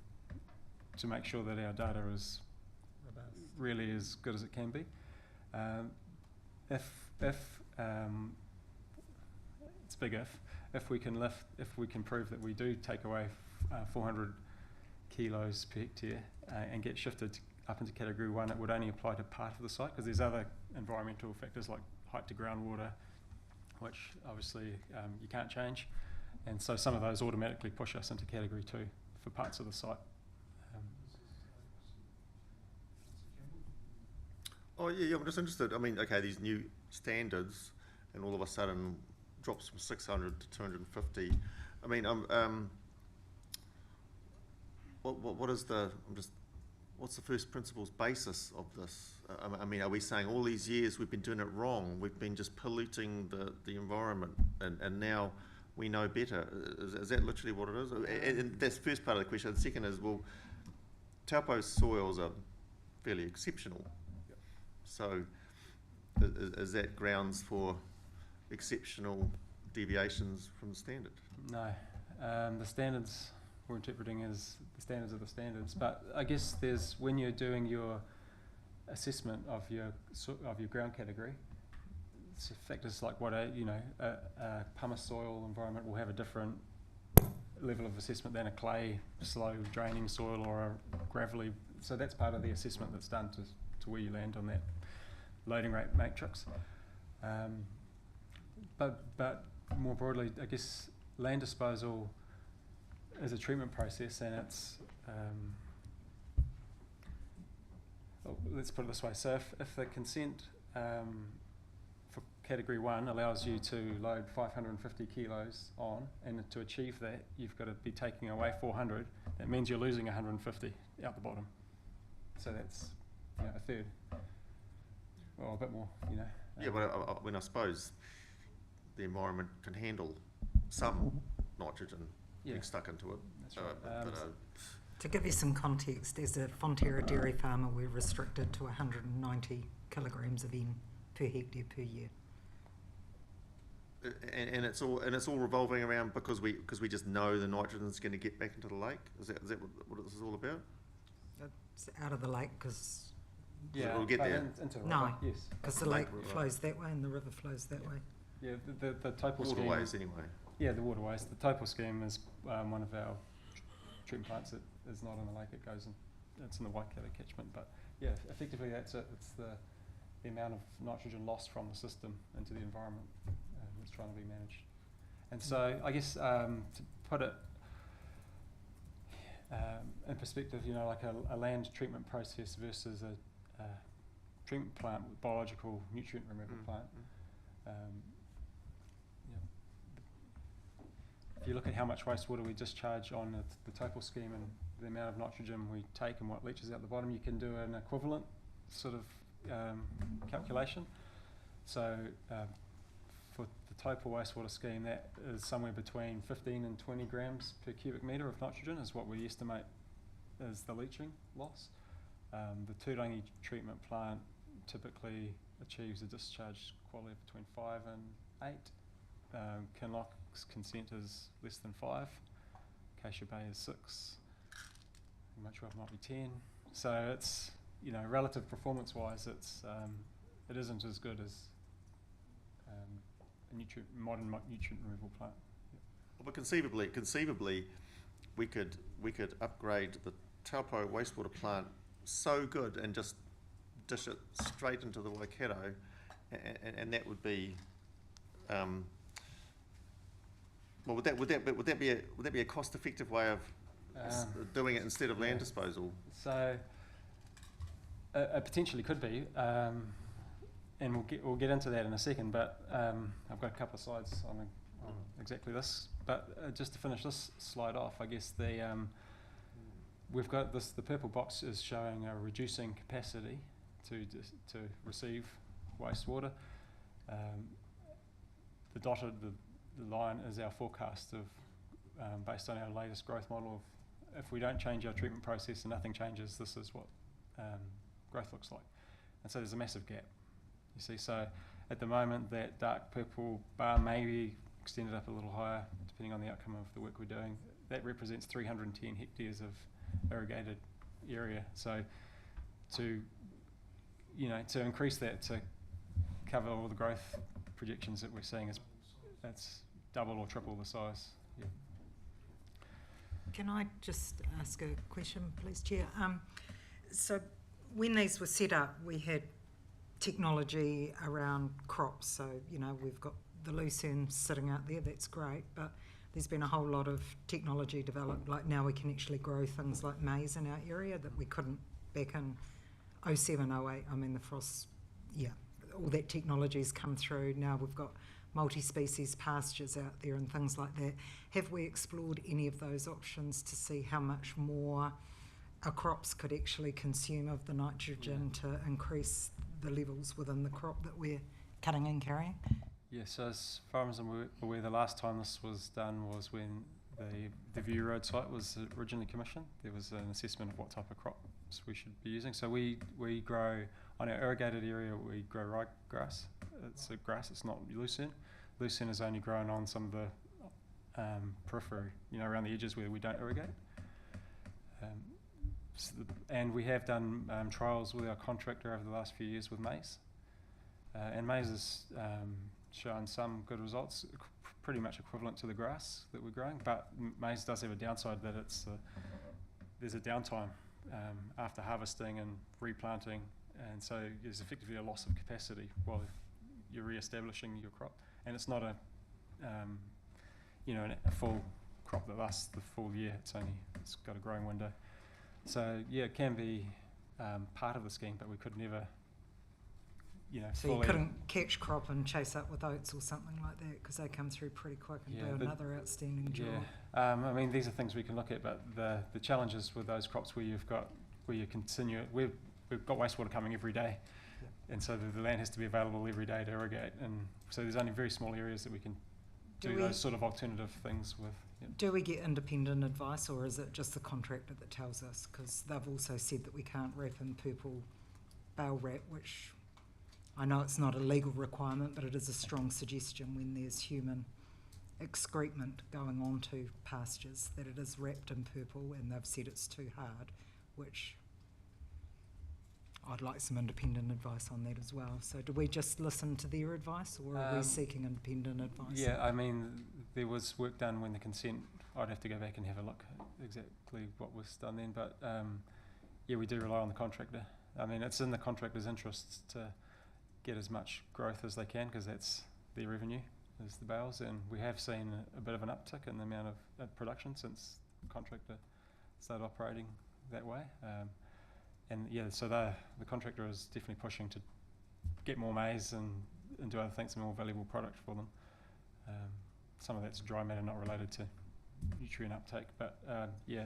to make sure that our data is really as good as it can be. If it's big if we can prove that we do take away 400 kilos per hectare and get shifted up into Category 1, it would only apply to part of the site, because there's other environmental factors like height to groundwater, which obviously you can't change, and so some of those automatically push us into Category 2 for parts of the site.
I'm just interested. I mean, okay, these new standards, and all of a sudden drops from 600 to 250. I mean, what's the first principles basis of this? I mean, are we saying all these years we've been doing it wrong? We've been just polluting the environment, and now we know better. Is that literally what it is? And that's the first part of the question. The second is, well, Taupō's soils are fairly exceptional. So is that grounds for exceptional deviations from the standard?
No. The standards we're interpreting as the standards are the standards, but I guess when you're doing your assessment of your ground category, factors like what a pumice soil environment will have a different level of assessment than a clay, slow draining soil or a gravelly. So that's part of the assessment that's done to where you land on that loading rate matrix. But more broadly, I guess land disposal is a treatment process, and it's let's put it this way. So if the consent for Category 1 allows you to load 550 kilos on, and to achieve that you've got to be taking away 400, that means you're losing 150 out the bottom. So that's a third, or a bit more,
Yeah, but I suppose the environment can handle some nitrogen being stuck into it.
That's right.
To give you some context, as a Fonterra dairy farmer, we're restricted to 190 kilograms of N per hectare per year.
And it's all revolving around because we just know the nitrogen's going to get back into the lake. Is that what this is all about?
It's out of the lake because
we'll get there.
Into the
No.
river, yes.
the lake flows that way and the river flows that way.
Yeah, the Taupō scheme.
Waterways anyway.
Yeah, the waterways. The Taupō scheme is one of our treatment plants that is not in the lake. It goes in, it's in the Waikato catchment. But yeah, effectively that's it. It's the amount of nitrogen lost from the system into the environment that's trying to be managed. And so I guess to put it in perspective, like a land treatment process versus a treatment plant, biological nutrient removal plant. If you look at how much wastewater we discharge on the Taupō scheme and the amount of nitrogen we take and what leaches out the bottom, you can do an equivalent sort of calculation. So for the Taupō wastewater scheme, that is somewhere between 15 and 20 grams per cubic metre of nitrogen is what we estimate is the leaching loss. The Turangi treatment plant typically achieves a discharge quality of between 5 and 8. Kinloch's consent is less than 5. Acacia Bay is 6. Much might be 10. So it's, you know, relative performance-wise, it isn't as good as a modern nutrient removal plant.
Well, but conceivably, we could upgrade the Taupō wastewater plant so good and just dish it straight into the Waikato, and that would be. Well, would that be a cost-effective way of doing it instead of land disposal?
So it potentially could be, and we'll get into that in a second. But I've got a couple of slides on exactly this. But just to finish this slide off, I guess we've got this. The purple box is showing a reducing capacity to receive wastewater. The dotted the line is our forecast of based on our latest growth model of if we don't change our treatment process and nothing changes, this is what growth looks like. And so there's a massive gap, you see. So at the moment, that dark purple bar may be extended up a little higher, depending on the outcome of the work we're doing. That represents 310 hectares of irrigated area. So to increase that to cover all the growth projections that we're seeing, that's double or triple the size. Yeah.
Can I just ask a question, please, Chair? So when these were set up, we had technology around crops. So, you know, we've got the lucerne sitting out there, that's great, but there's been a whole lot of technology developed. Like now we can actually grow things like maize in our area that we couldn't back in 07, 08. I mean, the frost, yeah, all that technology's come through. Now we've got multi-species pastures out there and things like that. Have we explored any of those options to see how much more our crops could actually consume of the nitrogen to increase the levels within the crop that we're cutting and carrying?
Yes, so as far as I'm aware, the last time this was done was when the View Road site was originally commissioned. There was an assessment of what type of crops we should be using. So we grow, on our irrigated area, we grow ryegrass. It's a grass, it's not lucerne. Lucerne is only grown on some of the periphery, you know, around the edges where we don't irrigate. And we have done trials with our contractor over the last few years with maize. And maize has shown some good results, pretty much equivalent to the grass that we're growing, but maize does have a downside that there's a downtime after harvesting and replanting, and so there's effectively a loss of capacity while you're re-establishing your crop, and it's not a full crop that lasts the full year. It's got a growing window. So yeah, it can be part of the scheme, but we could never,
so you couldn't catch crop and chase up with oats or something like that, because they come through pretty quick and do another outstanding job.
Yeah, I mean, these are things we can look at, but the challenges with those crops we've got wastewater coming every day, and so the land has to be available every day to irrigate, and so there's only very small areas that we can do those sort of alternative things with. Yep.
Do we get independent advice, or is it just the contractor that tells us? Because they've also said that we can't wrap in purple bale wrap, which I know it's not a legal requirement, but it is a strong suggestion when there's human excrement going onto pastures, that it is wrapped in purple, and they've said it's too hard, which I'd like some independent advice on that as well. So do we just listen to their advice, or are we seeking independent advice?
Yeah, I mean, there was work done when the consent, I'd have to go back and have a look at exactly what was done then, but we do rely on the contractor. I mean, it's in the contractor's interests to get as much growth as they can, because that's their revenue, is the bales, and we have seen a bit of an uptick in the amount of production since the contractor started operating that way. So the contractor is definitely pushing to get more maize and do other things, more valuable product for them. Some of that's dry matter not related to nutrient uptake. But yeah,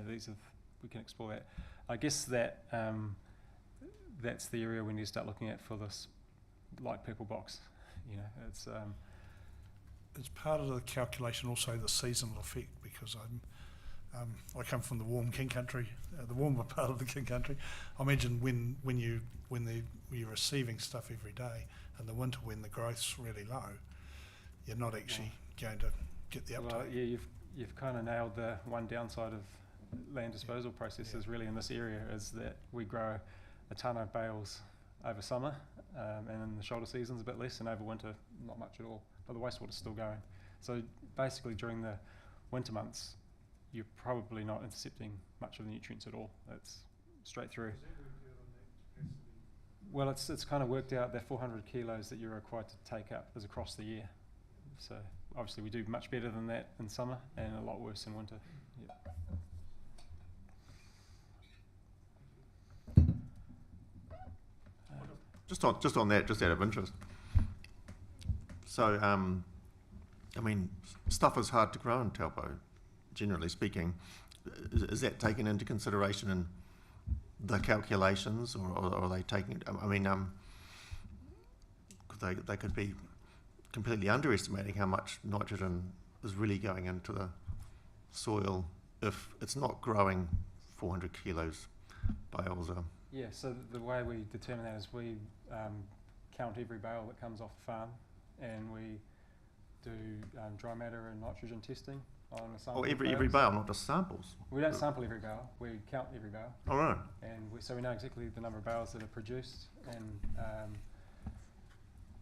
we can explore that. I guess that that's the area we need to start looking at for this light purple box. You know,
It's part of the calculation also the seasonal effect, because I come from the warm king country, the warmer part of the king country. I imagine when you're receiving stuff every day in the winter when the growth's really low, you're not actually going to get the uptake.
Well, yeah, you've kind of nailed the one downside of land disposal processes really in this area, is that we grow a ton of bales over summer, and in the shoulder seasons a bit less, and over winter not much at all. But the wastewater's still going. So basically during the winter months, you're probably not intercepting much of the nutrients at all. It's straight through. Well, it's kind of worked out that 400 kilos that you're required to take up is across the year. So obviously we do much better than that in summer and a lot worse in winter. Yeah.
Just on that, just out of interest. So, I mean, stuff is hard to grow in Taupō, generally speaking. Is that taken into consideration in the calculations, or are they taking it? I mean, they could be completely underestimating how much nitrogen is really going into the soil if it's not growing 400 kilos bales.
Yeah, so the way we determine that is we count every bale that comes off the farm, and we do dry matter and nitrogen testing on a sample.
Oh, every bale, not just samples.
We don't sample every bale, we count every bale.
All right.
And so we know exactly the number of bales that are produced, and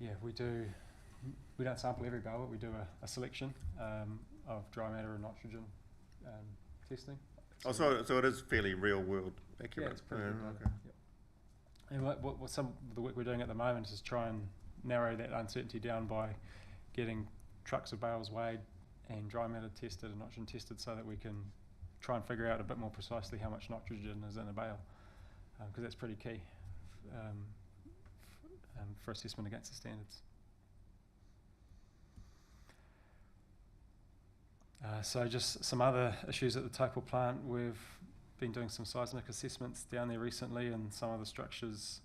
yeah, we don't sample every bale, but we do a selection of dry matter and nitrogen testing.
So it is fairly real world accurate.
Yeah, it's pretty good.
Okay.
Yep. And what some of the work we're doing at the moment is try and narrow that uncertainty down by getting trucks of bales weighed and dry matter tested and nitrogen tested, so that we can try and figure out a bit more precisely how much nitrogen is in a bale, because that's pretty key for assessment against the standards. So just some other issues at the Taupō plant. We've been doing some seismic assessments down there recently, and some of the structures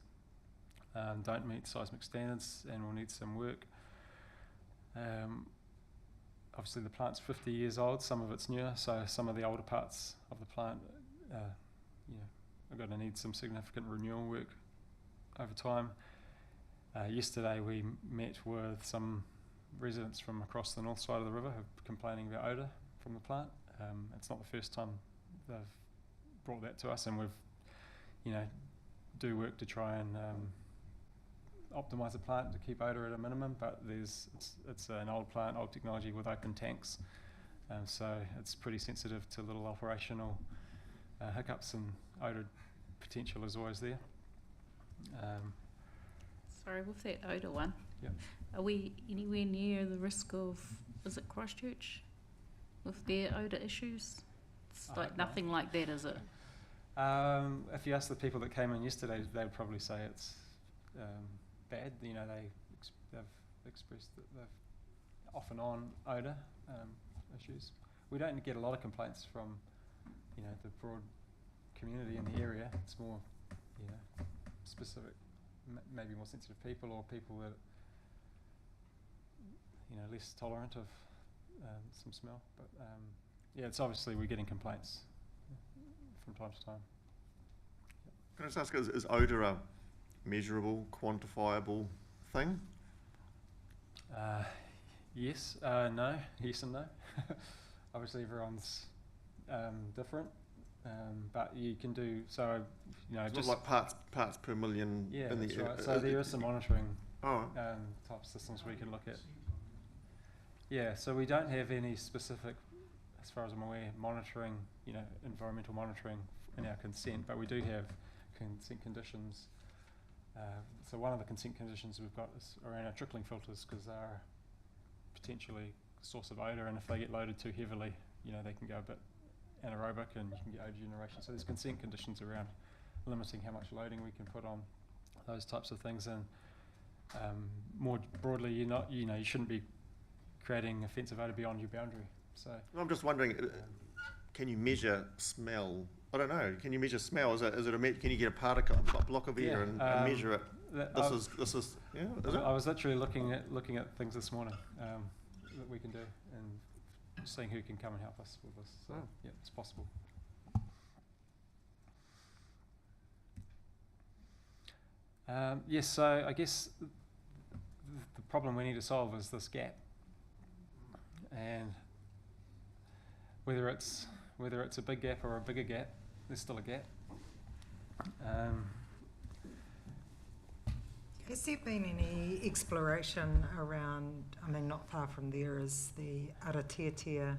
don't meet seismic standards and will need some work. Obviously the plant's 50 years old, some of it's newer, so some of the older parts of the plant are going to need some significant renewal work over time. Yesterday we met with some residents from across the north side of the river who are complaining about odour from the plant. It's not the first time they've brought that to us, and we've do work to try and optimise the plant to keep odour at a minimum, but it's an old plant, old technology with open tanks, so it's pretty sensitive to little operational hiccups, and odour potential is always there.
Sorry, with that odour one,
Yep.
are we anywhere near the risk of, is it Christchurch, with their odour issues? It's
I
like
hope not.
nothing like that, is it?
If you ask the people that came in yesterday, they'd probably say it's bad. They've expressed that they've off and on odour issues. We don't get a lot of complaints from the broad community in the area. It's more specific, maybe more sensitive people, or people that less tolerant of some smell. But yeah, it's obviously we're getting complaints from time to time.
Can I just ask, is odour a measurable, quantifiable thing?
Yes, no, yes and no. Obviously everyone's different, but you can do so.
It's
Just
not like parts per million.
yeah,
in
that's
the
right. So there is some monitoring
Oh,
type of systems we can look at. Yeah, so we don't have any specific, as far as I'm aware, monitoring, environmental monitoring in our consent, but we do have consent conditions. So one of the consent conditions we've got is around our trickling filters, because they're potentially a source of odour, and if they get loaded too heavily, they can go a bit anaerobic and you can get odour generation. So there's consent conditions around limiting how much loading we can put on those types of things. And more broadly, you shouldn't be creating offensive odour beyond your boundary. So
I'm just wondering, can you measure smell? I don't know. Can you measure smell? Is it can you get a particle, a block of air, and measure it? This is yeah. Is it?
I was literally looking at things this morning that we can do, and seeing who can come and help us with this. So yeah, it's possible. Yes, so I guess the problem we need to solve is this gap, and whether it's a big gap or a bigger gap, there's still a gap.
Has there been any exploration around, I mean, not far from there is the Aratiatia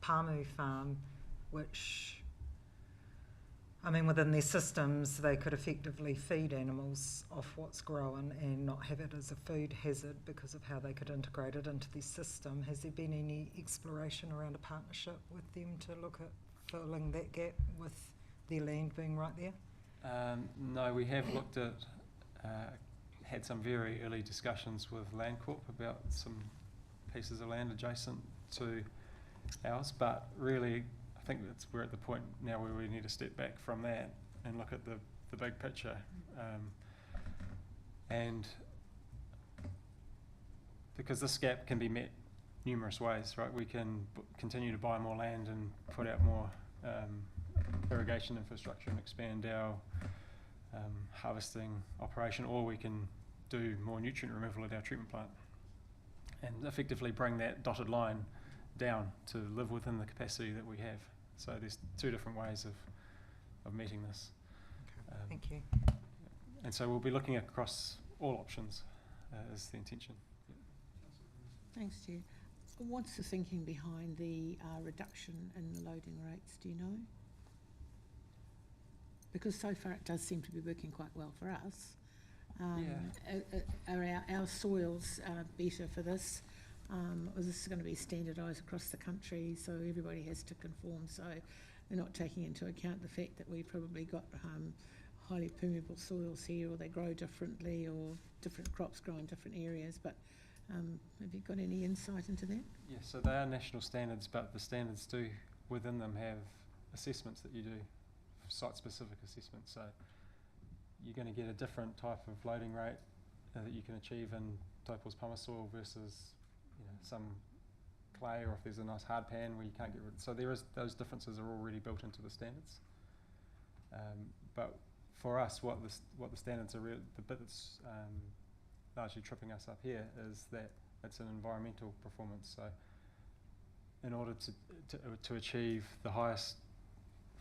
Pamu farm, which, I mean, within their systems, they could effectively feed animals off what's grown and not have it as a food hazard because of how they could integrate it into their system. Has there been any exploration around a partnership with them to look at filling that gap with their land being right there?
No, we have looked at, had some very early discussions with Landcorp about some pieces of land adjacent to ours, but really I think we're at the point now where we need to step back from that and look at the big picture, and because this gap can be met numerous ways, right? We can continue to buy more land and put out more irrigation infrastructure and expand our harvesting operation, or we can do more nutrient removal at our treatment plant and effectively bring that dotted line down to live within the capacity that we have. So there's two different ways of meeting this.
Okay, thank you.
And so we'll be looking across all options is the intention.
Thanks, Chair. What's the thinking behind the reduction in the loading rates, do you know? Because so far it does seem to be working quite well for us. Are our soils better for this? Or is this going to be standardised across the country so everybody has to conform, so they're not taking into account the fact that we've probably got highly permeable soils here, or they grow differently, or different crops grow in different areas, but have you got any insight into that?
Yes, so they are national standards, but the standards do within them have assessments that you do, site-specific assessments. So you're going to get a different type of loading rate that you can achieve in Taupō's pumice soil versus some clay, or if there's a nice hard pan where you can't get rid of it. So those differences are already built into the standards. But for us, what the standards are, the bit that's largely tripping us up here is that it's an environmental performance. So in order to achieve the highest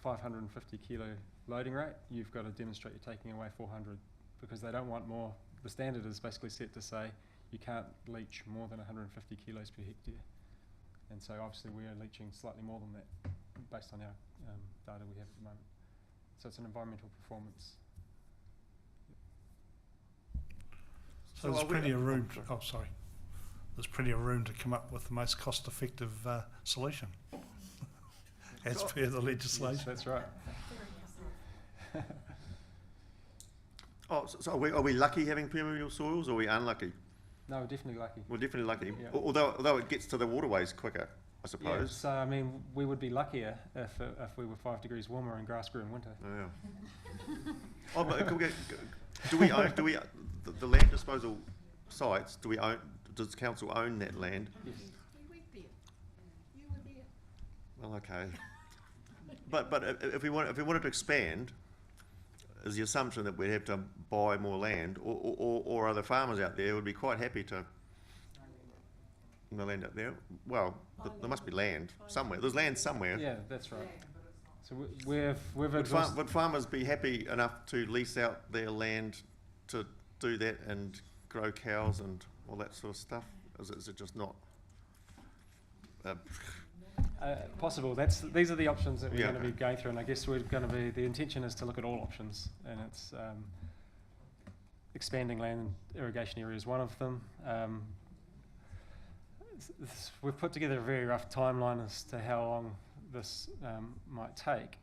550 kilo loading rate, you've got to demonstrate you're taking away 400, because they don't want more. The standard is basically set to say you can't leach more than 150 kilos per hectare. And so obviously we are leaching slightly more than that based on our data we have at the moment. So it's an environmental performance.
So there's plenty of room. There's plenty of room to come up with the most cost-effective solution, as per the legislation.
Yes, that's right.
So are we lucky having permeable soils, or are we unlucky?
No, we're definitely lucky.
We're definitely lucky.
Yeah.
Although it gets to the waterways quicker, I suppose.
Yeah, so I mean, we would be luckier if we were 5 degrees warmer and grass grew in winter.
Yeah. But do we own the land disposal sites? Does council own that land?
Yes.
We went there. You were there.
Well, okay. But if we wanted to expand, is the assumption that we'd have to buy more land, or are the farmers out there would be quite happy to own the land out there? Well, there must be land somewhere. There's land somewhere.
Yeah, that's right. So we've
Would farmers be happy enough to lease out their land to do that and grow cows and all that sort of stuff? Is it just not?
possible. These are the options that we're going to be going through, and I guess the intention is to look at all options, and it's expanding land and irrigation area is one of them. We've put together a very rough timeline as to how long this might take.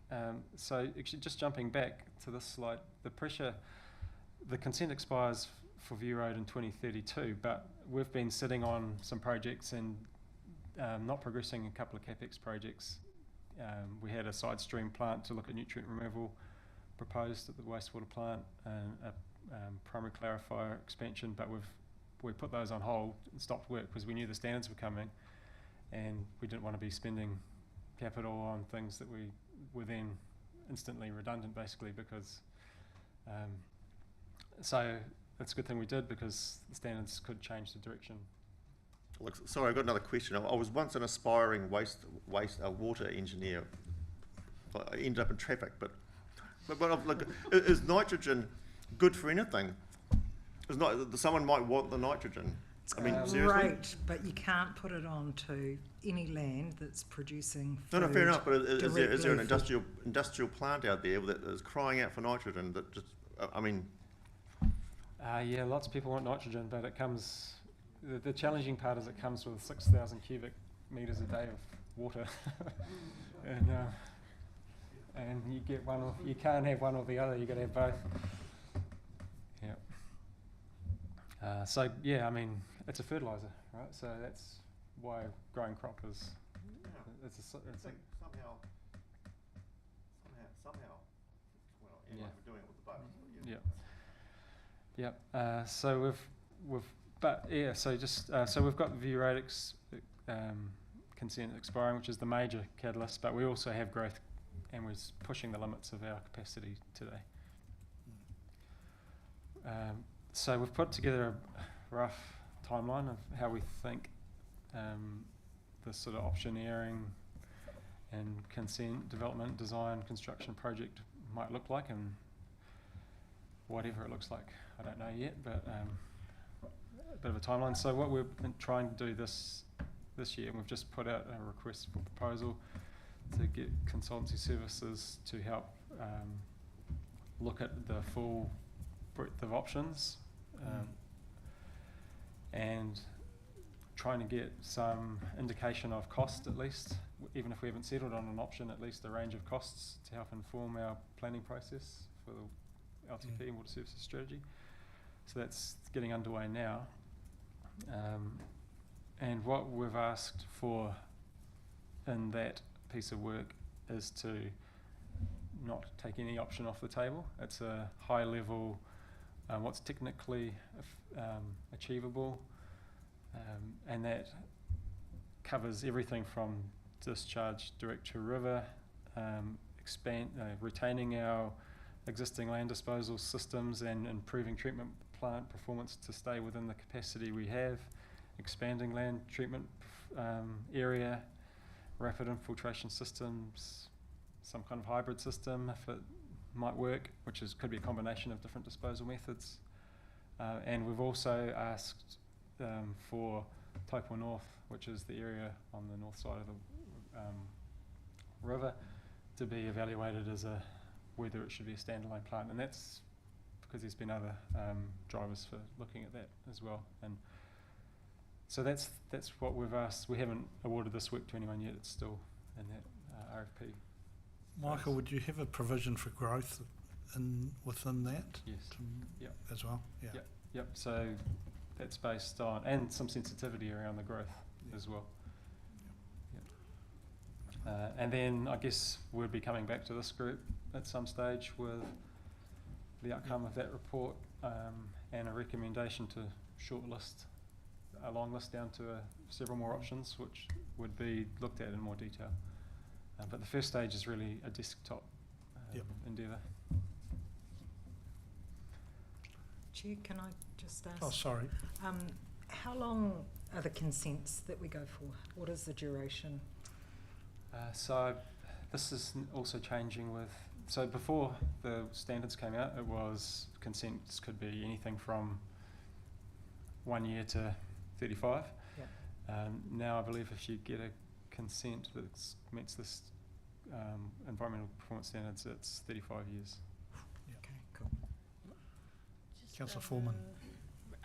So actually just jumping back to this slide, the consent expires for View Road in 2032, but we've been sitting on some projects and not progressing a couple of CapEx projects. We had a side stream plant to look at nutrient removal proposed at the wastewater plant, and a primary clarifier expansion, but we put those on hold and stopped work because we knew the standards were coming, and we didn't want to be spending capital on things that we were then instantly redundant, basically, because so it's a good thing we did, because the standards could change the direction.
Look, sorry, I've got another question. I was once an aspiring water engineer. I ended up in traffic, but look, is nitrogen good for anything? Someone might want the nitrogen. I mean, seriously?
Great, but you can't put it onto any land that's producing food.
No, fair enough. But is there an
directly
industrial plant out there that is crying out for nitrogen? That just, I mean,
yeah, lots of people want nitrogen, but it comes. The challenging part is it comes with 6,000 cubic meters a day of water, and you get one. You can't have one or the other. You got to have both. Yeah. So yeah, I mean, it's a fertilizer, right? So that's why growing crop is. It's
somehow. Well, anyway, we're doing it with the boat.
Yeah. Yep. So so we've got the VU rate consent expiring, which is the major catalyst, but we also have growth, and we're pushing the limits of our capacity today. So we've put together a rough timeline of how we think the sort of optioneering and consent, development, design, construction project might look like, and whatever it looks like, I don't know yet, but a bit of a timeline. So what we're trying to do this year, and we've just put out a request for proposal to get consultancy services to help look at the full breadth of options, and trying to get some indication of cost, at least, even if we haven't settled on an option, at least a range of costs to help inform our planning process for the LTP and water services strategy. So that's getting underway now. And what we've asked for in that piece of work is to not take any option off the table. It's a high level, what's technically achievable, and that covers everything from discharge direct to river, retaining our existing land disposal systems and improving treatment plant performance to stay within the capacity we have, expanding land treatment area, rapid infiltration systems, some kind of hybrid system if it might work, which could be a combination of different disposal methods. And we've also asked for Taupō North, which is the area on the north side of the river, to be evaluated as whether it should be a standalone plant, and that's because there's been other drivers for looking at that as well. And so that's what we've asked. We haven't awarded this work to anyone yet. It's still in that RFP.
Michael, would you have a provision for growth within that?
Yes. Yep.
As well? Yeah.
Yep. So that's based on, and some sensitivity around the growth as well. Yep. And then I guess we'll be coming back to this group at some stage with the outcome of that report, and a recommendation to shortlist a long list down to several more options, which would be looked at in more detail. But the first stage is really a desktop endeavour.
Chair, can I just ask?
Oh, sorry.
How long are the consents that we go for? What is the duration?
So this is also changing with, so before the standards came out, it was consents could be anything from 1 year to 35.
Yeah.
Now I believe if you get a consent that meets this environmental performance standards, it's 35 years.
Okay, cool.
Just
Councillor Foreman.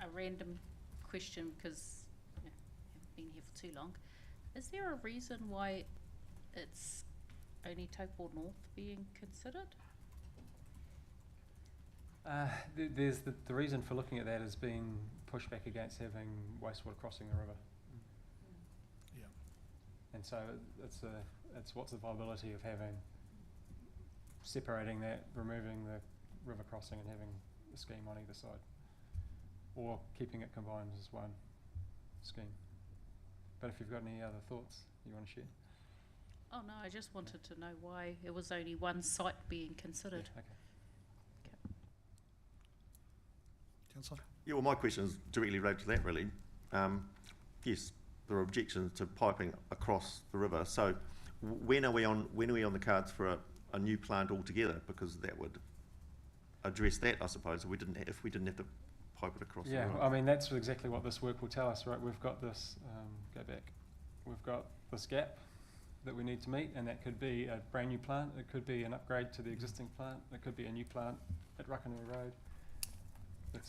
a random question, because I haven't been here for too long. Is there a reason why it's only Taupō North being considered?
There's the reason for looking at that has been pushback against having wastewater crossing the river. And so it's what's the viability of separating that, removing the river crossing and having a scheme on either side, or keeping it combined as one scheme. But if you've got any other thoughts you want to share?
Oh no, I just wanted to know why it was only one site being considered.
Yeah, okay.
Councillor?
Yeah, well, my question is directly related to that, really. Yes, there are objections to piping across the river. So, when are we on the cards for a new plant altogether? Because that would address that, I suppose. If we didn't have to pipe it across.
Yeah,
the river.
I mean that's exactly what this work will tell us, right? We've got this. Go back. We've got this gap that we need to meet, and that could be a brand new plant. It could be an upgrade to the existing plant. It could be a new plant at Rukanui Road.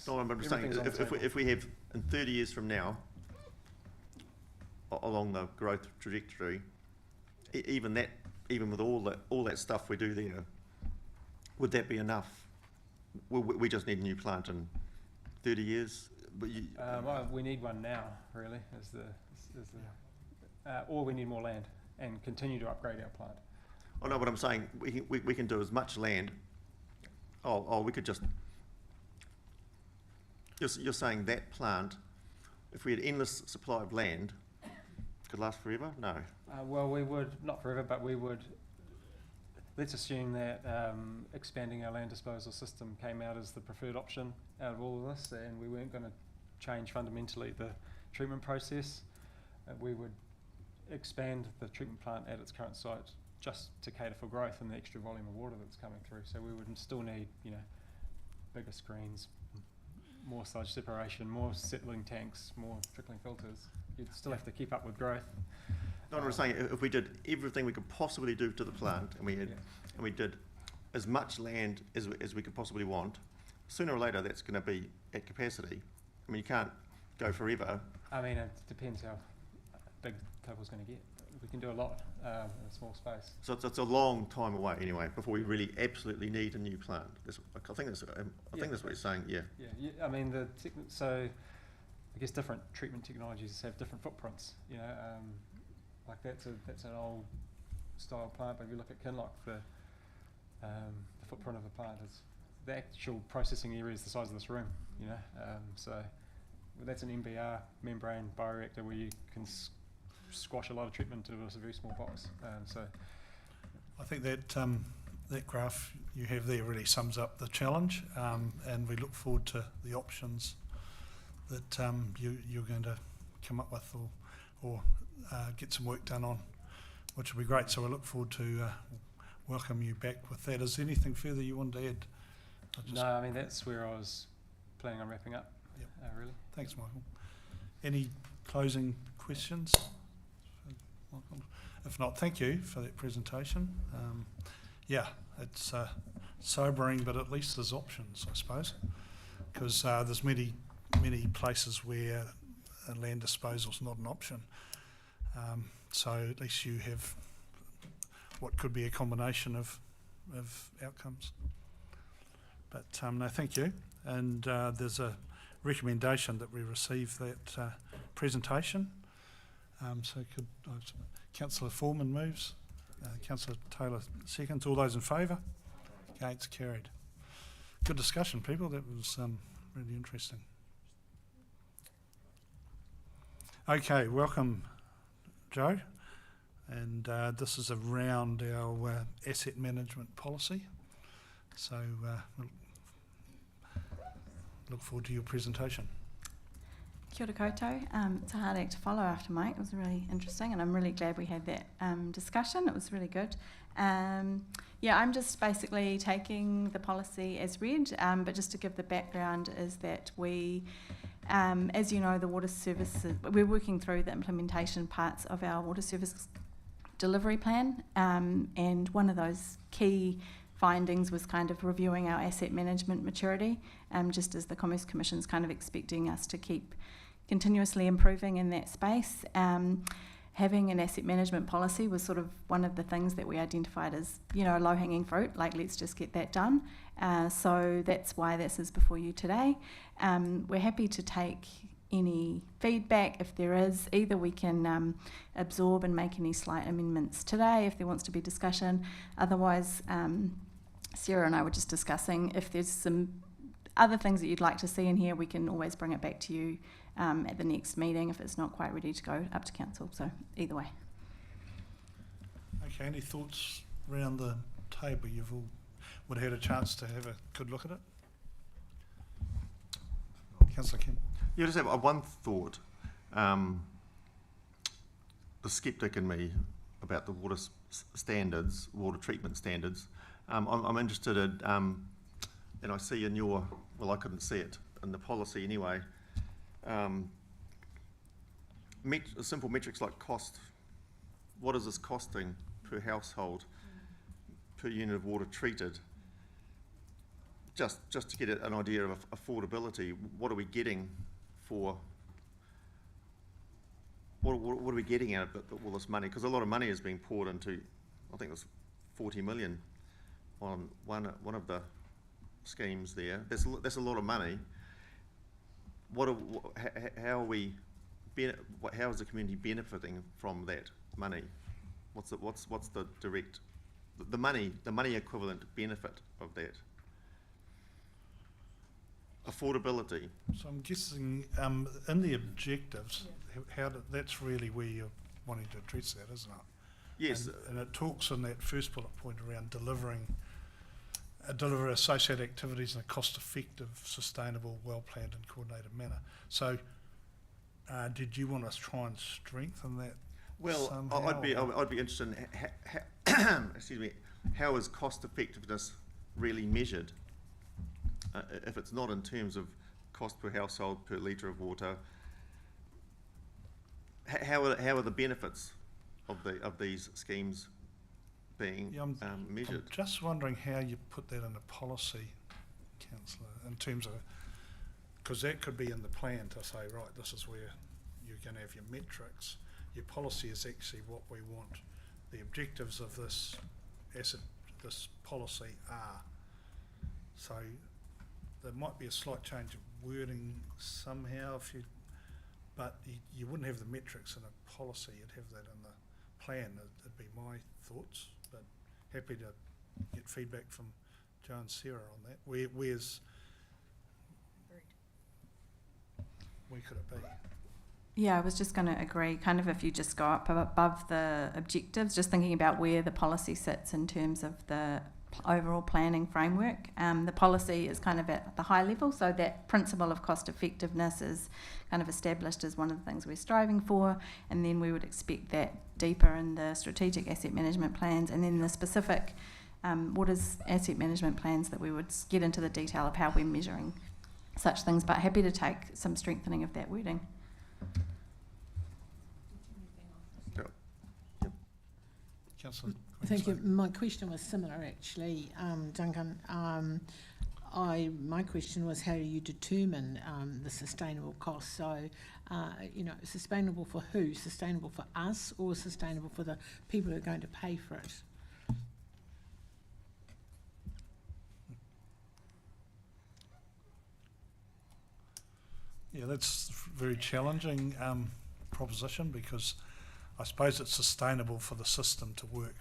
No, I'm just saying,
Everything's on the
if we have in 30 years from now, along the growth trajectory, even with all that stuff we do there, would that be enough? We just need a new plant in 30 years. But
well, we need one now, really, or we need more land and continue to upgrade our plant.
Oh no, but I'm saying we can do as much land. We could just. You're saying that plant, if we had endless supply of land, could last forever? No.
Well, we would, not forever, but we would, let's assume that expanding our land disposal system came out as the preferred option out of all of this, and we weren't going to change fundamentally the treatment process. We would expand the treatment plant at its current site just to cater for growth and the extra volume of water that's coming through. So we would still need, bigger screens, more sludge separation, more settling tanks, more trickling filters. You'd still have to keep up with growth.
No, I'm saying if we did everything we could possibly do to the plant, and we did as much land as we could possibly want, sooner or later that's going to be at capacity. I mean, you can't go forever.
I mean, it depends how big Taupo's going to get. We can do a lot in a small space.
So it's a long time away anyway before we really absolutely need a new plant. I think that's what you're saying. Yeah.
Yeah. I mean, so I guess different treatment technologies have different footprints. Like that's an old style plant. But if you look at Kinloch, the footprint of the plant is the actual processing area is the size of this room. So that's an MBR membrane bioreactor where you can squash a lot of treatment into a very small box. So
I think that that graph you have there really sums up the challenge, and we look forward to the options that you're going to come up with or get some work done on, which will be great. So I look forward to welcome you back with that. Is there anything further you want to add?
No, I mean that's where I was planning on wrapping up.
Yep.
Really.
Thanks, Michael. Any closing questions? Michael? If not, thank you for that presentation. It's sobering, but at least there's options, I suppose, because there's many places where land disposal is not an option. So at least you have what could be a combination of outcomes. But no, thank you. And there's a recommendation that we receive that presentation. So could Councillor Foreman moves, Councillor Taylor seconds. All those in favour? Okay, it's carried. Good discussion, people. That was really interesting. Okay, welcome, Joe. And this is around our asset management policy. So we'll look forward to your presentation.
Kia ora koutou. It's a hard act to follow after Mike. It was really interesting, and I'm really glad we had that discussion. It was really good. I'm just basically taking the policy as read, but just to give the background is that we, as you know, the water services, we're working through the implementation parts of our water services delivery plan, and one of those key findings was kind of reviewing our asset management maturity, just as the Commerce Commission's kind of expecting us to keep continuously improving in that space. Having an asset management policy was sort of one of the things that we identified as, low-hanging fruit, like let's just get that done. So that's why this is before you today. We're happy to take any feedback. If there is, either we can absorb and make any slight amendments today if there wants to be discussion. Otherwise, Sarah and I were just discussing if there's some other things that you'd like to see in here, we can always bring it back to you at the next meeting if it's not quite ready to go up to council. So either way.
Okay, any thoughts around the table? You've all would have had a chance to have a good look at it. Councillor Kim.
Yeah, I just have one thought. The sceptic in me about the water standards, water treatment standards. I'm interested in, and I see in your, well, I couldn't see it in the policy anyway. Simple metrics like cost. What is this costing per household, per unit of water treated? Just to get an idea of affordability, what are we getting for? What are we getting out of all this money? Because a lot of money is being poured into, I think it was 40 million on one of the schemes there. That's a lot of money. How is the community benefiting from that money? What's the direct, the money equivalent benefit of that? Affordability.
So I'm guessing in the objectives, that's really where you're wanting to address that, isn't it?
Yes.
And it talks in that first bullet point around deliver associated activities in a cost-effective, sustainable, well-planned and coordinated manner. So did you want us to try and strengthen that?
Well,
somehow,
I'd be interested in excuse me, how is cost effectiveness really measured? If it's not in terms of cost per household per litre of water, how are the benefits of these schemes being measured?
I'm just wondering how you put that in a policy, councillor, in terms of, because that could be in the plan to say, right, this is where you're going to have your metrics. Your policy is actually what we want. The objectives of this policy are. So there might be a slight change of wording somehow, but you wouldn't have the metrics in a policy. You'd have that in the plan. It'd be my thoughts, but happy to get feedback from Joe and Sarah on that. Where could it be?
Yeah, I was just going to agree, kind of if you just go up above the objectives, just thinking about where the policy sits in terms of the overall planning framework. The policy is kind of at the high level, so that principle of cost effectiveness is kind of established as one of the things we're striving for, and then we would expect that deeper in the strategic asset management plans, and then the specific water's asset management plans that we would get into the detail of how we're measuring such things, but happy to take some strengthening of that wording.
Councillor
Thank you. My question was similar, actually, Duncan. My question was, how do you determine the sustainable cost? So, sustainable for who? Sustainable for us, or sustainable for the people who are going to pay for it?
Yeah, that's a very challenging proposition, because I suppose it's sustainable for the system to work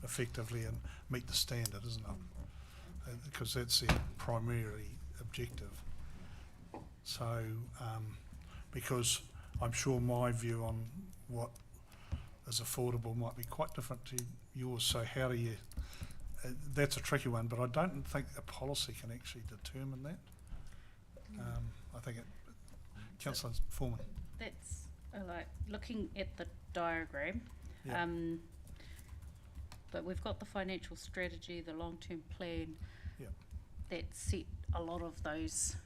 effectively and meet the standard, isn't it? Because that's their primary objective. So, because I'm sure my view on what is affordable might be quite different to yours, so how do you, that's a tricky one, but I don't think a policy can actually determine that. I think Councillor Foreman.
That's like looking at the diagram.
Yeah.
But we've got the financial strategy, the long-term plan,
Yeah.
that set a lot of those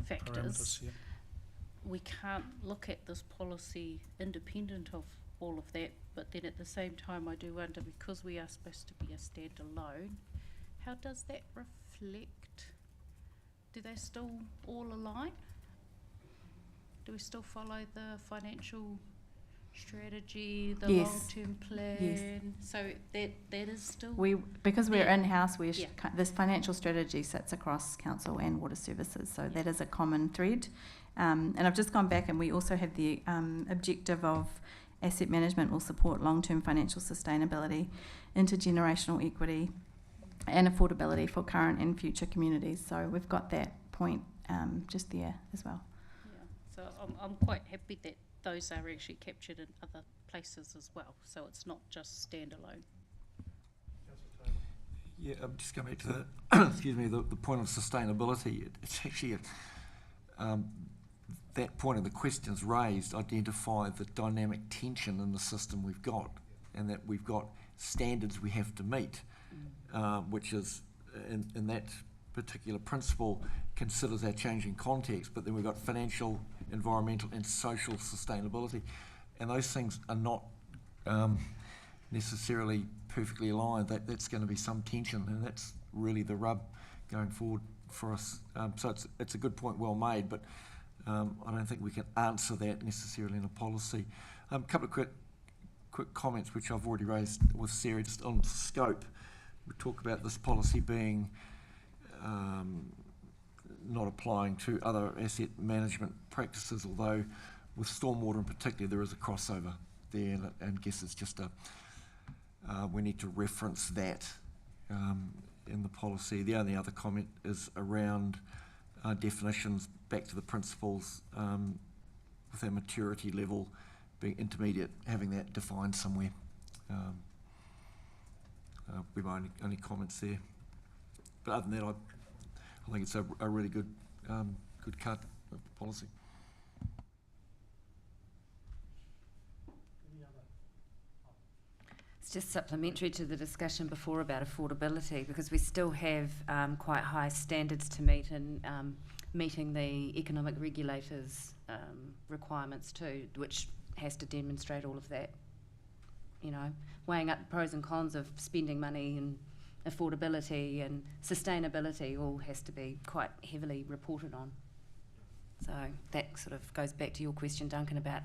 factors.
Parameters, yeah.
We can't look at this policy independent of all of that, but then at the same time I do wonder, because we are supposed to be a standalone, how does that reflect? Do they still all align? Do we still follow the financial strategy, the
Yes.
long-term plan. So that is still
Because we're
Yeah.
in-house,
Yeah.
this financial strategy sits across council and water services, so that is a common thread. And I've just gone back, and we also have the objective of asset management will support long-term financial sustainability, intergenerational equity, and affordability for current and future communities. So we've got that point just there as well.
Yeah, so I'm quite happy that those are actually captured in other places as well, so it's not just standalone.
Yeah, I'm just going back to the, excuse me, the point of sustainability. It's actually that point of the questions raised identify the dynamic tension in the system we've got, and that we've got standards we have to meet, which is, in that particular principle, considers our changing context, but then we've got financial, environmental and social sustainability, and those things are not necessarily perfectly aligned. That's going to be some tension, and that's really the rub going forward for us. So it's a good point, well made, but I don't think we can answer that necessarily in a policy. A couple of quick comments which I've already raised with Sarah just on scope. We talk about this policy being not applying to other asset management practices, although with stormwater in particular there is a crossover there, and I guess it's just we need to reference that in the policy. The only other comment is around definitions, back to the principles, with our maturity level being intermediate, having that defined somewhere. Be my only comments there. But other than that, I think it's a really good cut of policy.
It's just supplementary to the discussion before about affordability, because we still have quite high standards to meet, and meeting the economic regulators' requirements too, which has to demonstrate all of that. You know, weighing up the pros and cons of spending money and affordability and sustainability all has to be quite heavily reported on. So that sort of goes back to your question, Duncan, about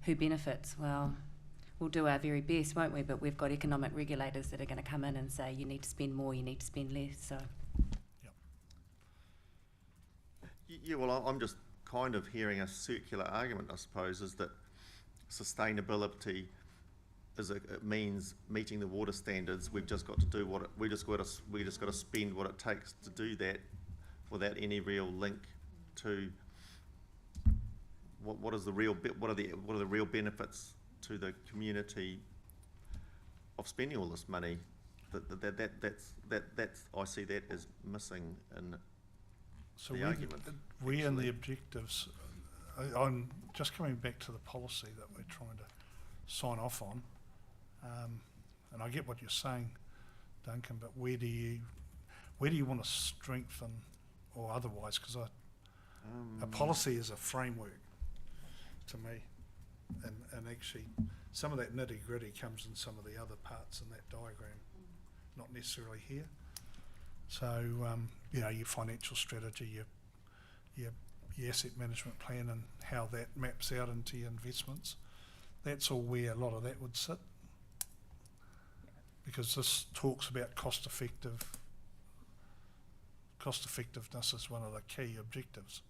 who benefits. Well, we'll do our very best, won't we? But we've got economic regulators that are going to come in and say, you need to spend more, you need to spend less. So.
Yeah, well, I'm just kind of hearing a circular argument, I suppose, is that sustainability it means meeting the water standards. We've just got to do we just got to spend what it takes to do that, without any real link to what are the real benefits to the community of spending all this money. That's I see that as missing in the argument.
We in the objectives, I'm just coming back to the policy that we're trying to sign off on, and I get what you're saying, Duncan, but where do you want to strengthen or otherwise? Because a policy is a framework to me, and actually some of that nitty gritty comes in some of the other parts in that diagram, not necessarily here. So your financial strategy, your asset management plan, and how that maps out into your investments. That's all where a lot of that would sit, because this talks about cost effectiveness is one of the key objectives.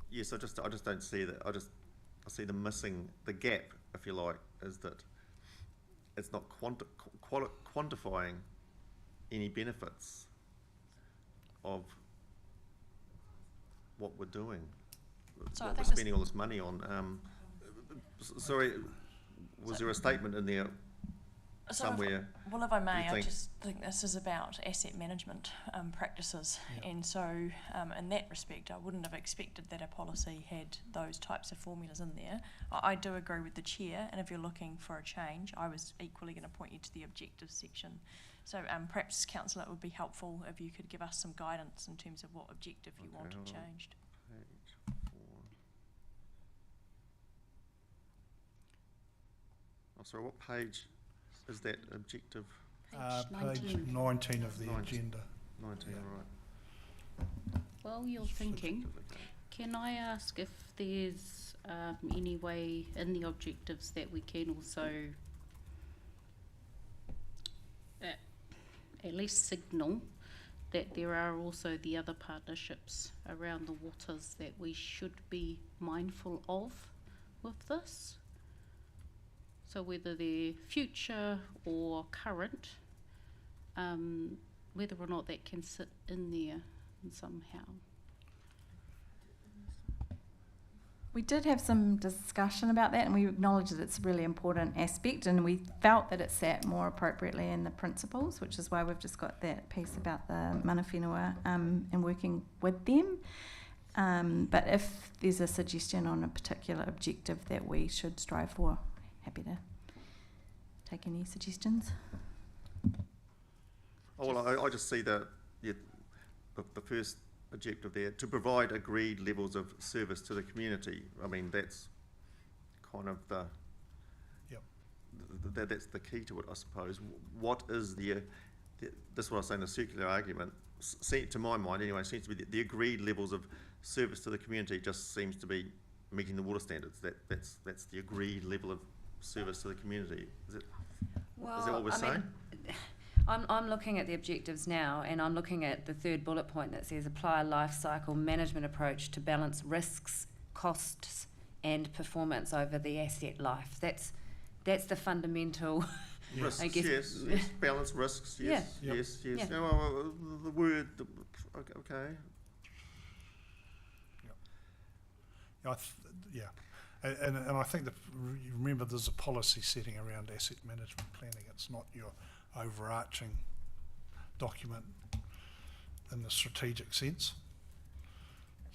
Yes, I just don't see that. I see the gap, if you like, is that it's not quantifying any benefits of what we're doing,
So
what we're spending all this money on. Sorry, was there a statement in there somewhere?
Well, if I may, I
think?
just think this is about asset management practices, and so in that respect, I wouldn't have expected that a policy had those types of formulas in there. I do agree with the chair, and if you're looking for a change, I was equally going to point you to the objectives section. So perhaps, Councillor, it would be helpful if you could give us some guidance in terms of what objective you wanted changed.
Page 4. Oh, sorry, what page is that objective?
Page 19 of the agenda.
19, right.
While you're thinking, can I ask if there's any way in the objectives that we can also at least signal that there are also the other partnerships around the waters that we should be mindful of with this. So whether they're future or current, whether or not that can sit in there somehow.
We did have some discussion about that, and we acknowledge that it's a really important aspect, and we felt that it sat more appropriately in the principles, which is why we've just got that piece about the mana whenua and working with them. But if there's a suggestion on a particular objective that we should strive for, happy to take any suggestions.
Oh, well, I just see the first objective there, to provide agreed levels of service to the community. I mean, that's kind of that's the key to it, I suppose. What is this is what I was saying, the circular argument, to my mind anyway, seems to be the agreed levels of service to the community just seems to be meeting the water standards. That's the agreed level of service to the community. Is that what we're saying?
I'm looking at the objectives now, and I'm looking at the third bullet point that says apply a life cycle management approach to balance risks, costs and performance over the asset life. That's the fundamental.
Risks,
I guess.
yes, balance risks, yes,
Yeah.
yes.
Yeah.
No, well, the word, okay.
And I think that you remember there's a policy setting around asset management planning. It's not your overarching document in the strategic sense.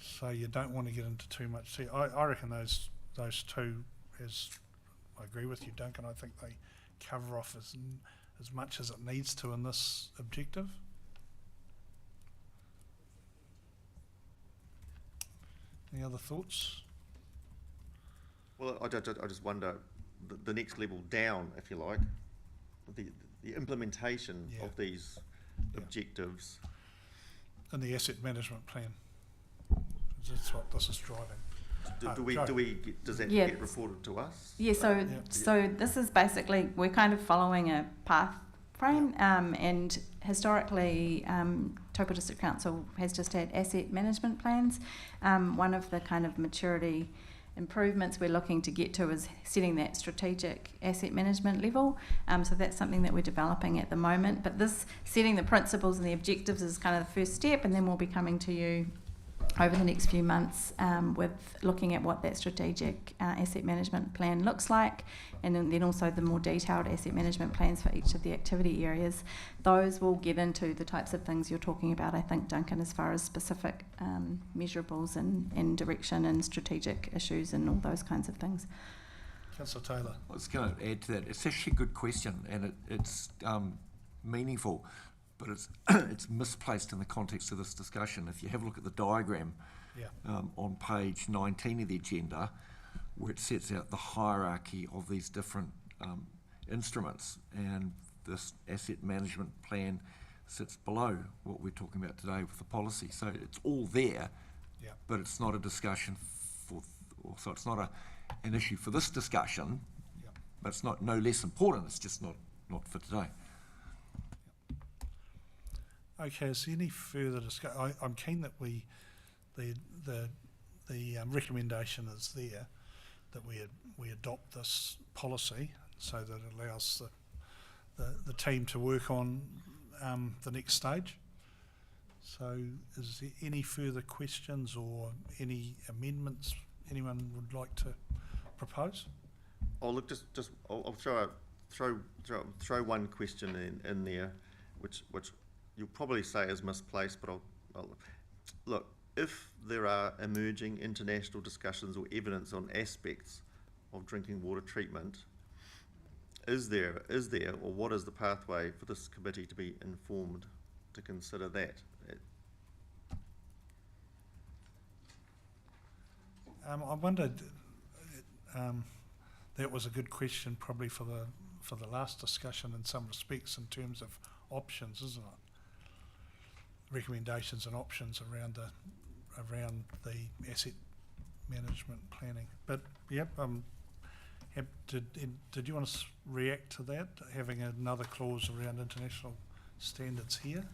So you don't want to get into too much. I reckon those two, as I agree with you, Duncan, I think they cover off as much as it needs to in this objective. Any other thoughts?
Well, I just wonder, the next level down, if you like, the implementation of these objectives.
And the asset management plan. That's what this is driving.
Does that
Yeah.
get reported to us?
Yeah, so this is basically, we're kind of following a path frame, and historically Taupō District Council has just had asset management plans. One of the kind of maturity improvements we're looking to get to is setting that strategic asset management level. So that's something that we're developing at the moment. But this setting the principles and the objectives is kind of the first step, and then we'll be coming to you over the next few months with looking at what that strategic asset management plan looks like, and then also the more detailed asset management plans for each of the activity areas. Those will get into the types of things you're talking about, I think, Duncan, as far as specific measurables and direction and strategic issues and all those kinds of things.
Councillor Taylor.
I was going to add to that. It's actually a good question, and it's meaningful, but it's misplaced in the context of this discussion. If you have a look at the diagram on page 19 of the agenda, where it sets out the hierarchy of these different instruments, and this asset management plan sits below what we're talking about today with the policy. So it's all there, but it's not a discussion so it's not an issue for this discussion, but it's not no less important. It's just not for today.
Okay, is there any further discussion? I'm keen that the recommendation is there, that we adopt this policy so that it allows the team to work on the next stage. So is there any further questions or any amendments anyone would like to propose?
Oh, look, I'll throw one question in there, which you'll probably say is misplaced, but I'll look, if there are emerging international discussions or evidence on aspects of drinking water treatment, is there, or what is the pathway for this committee to be informed to consider that?
I wondered, that was a good question probably for the last discussion in some respects in terms of options, isn't it? Recommendations and options around the asset management planning. But yep, did you want to react to that, having another clause around international standards here?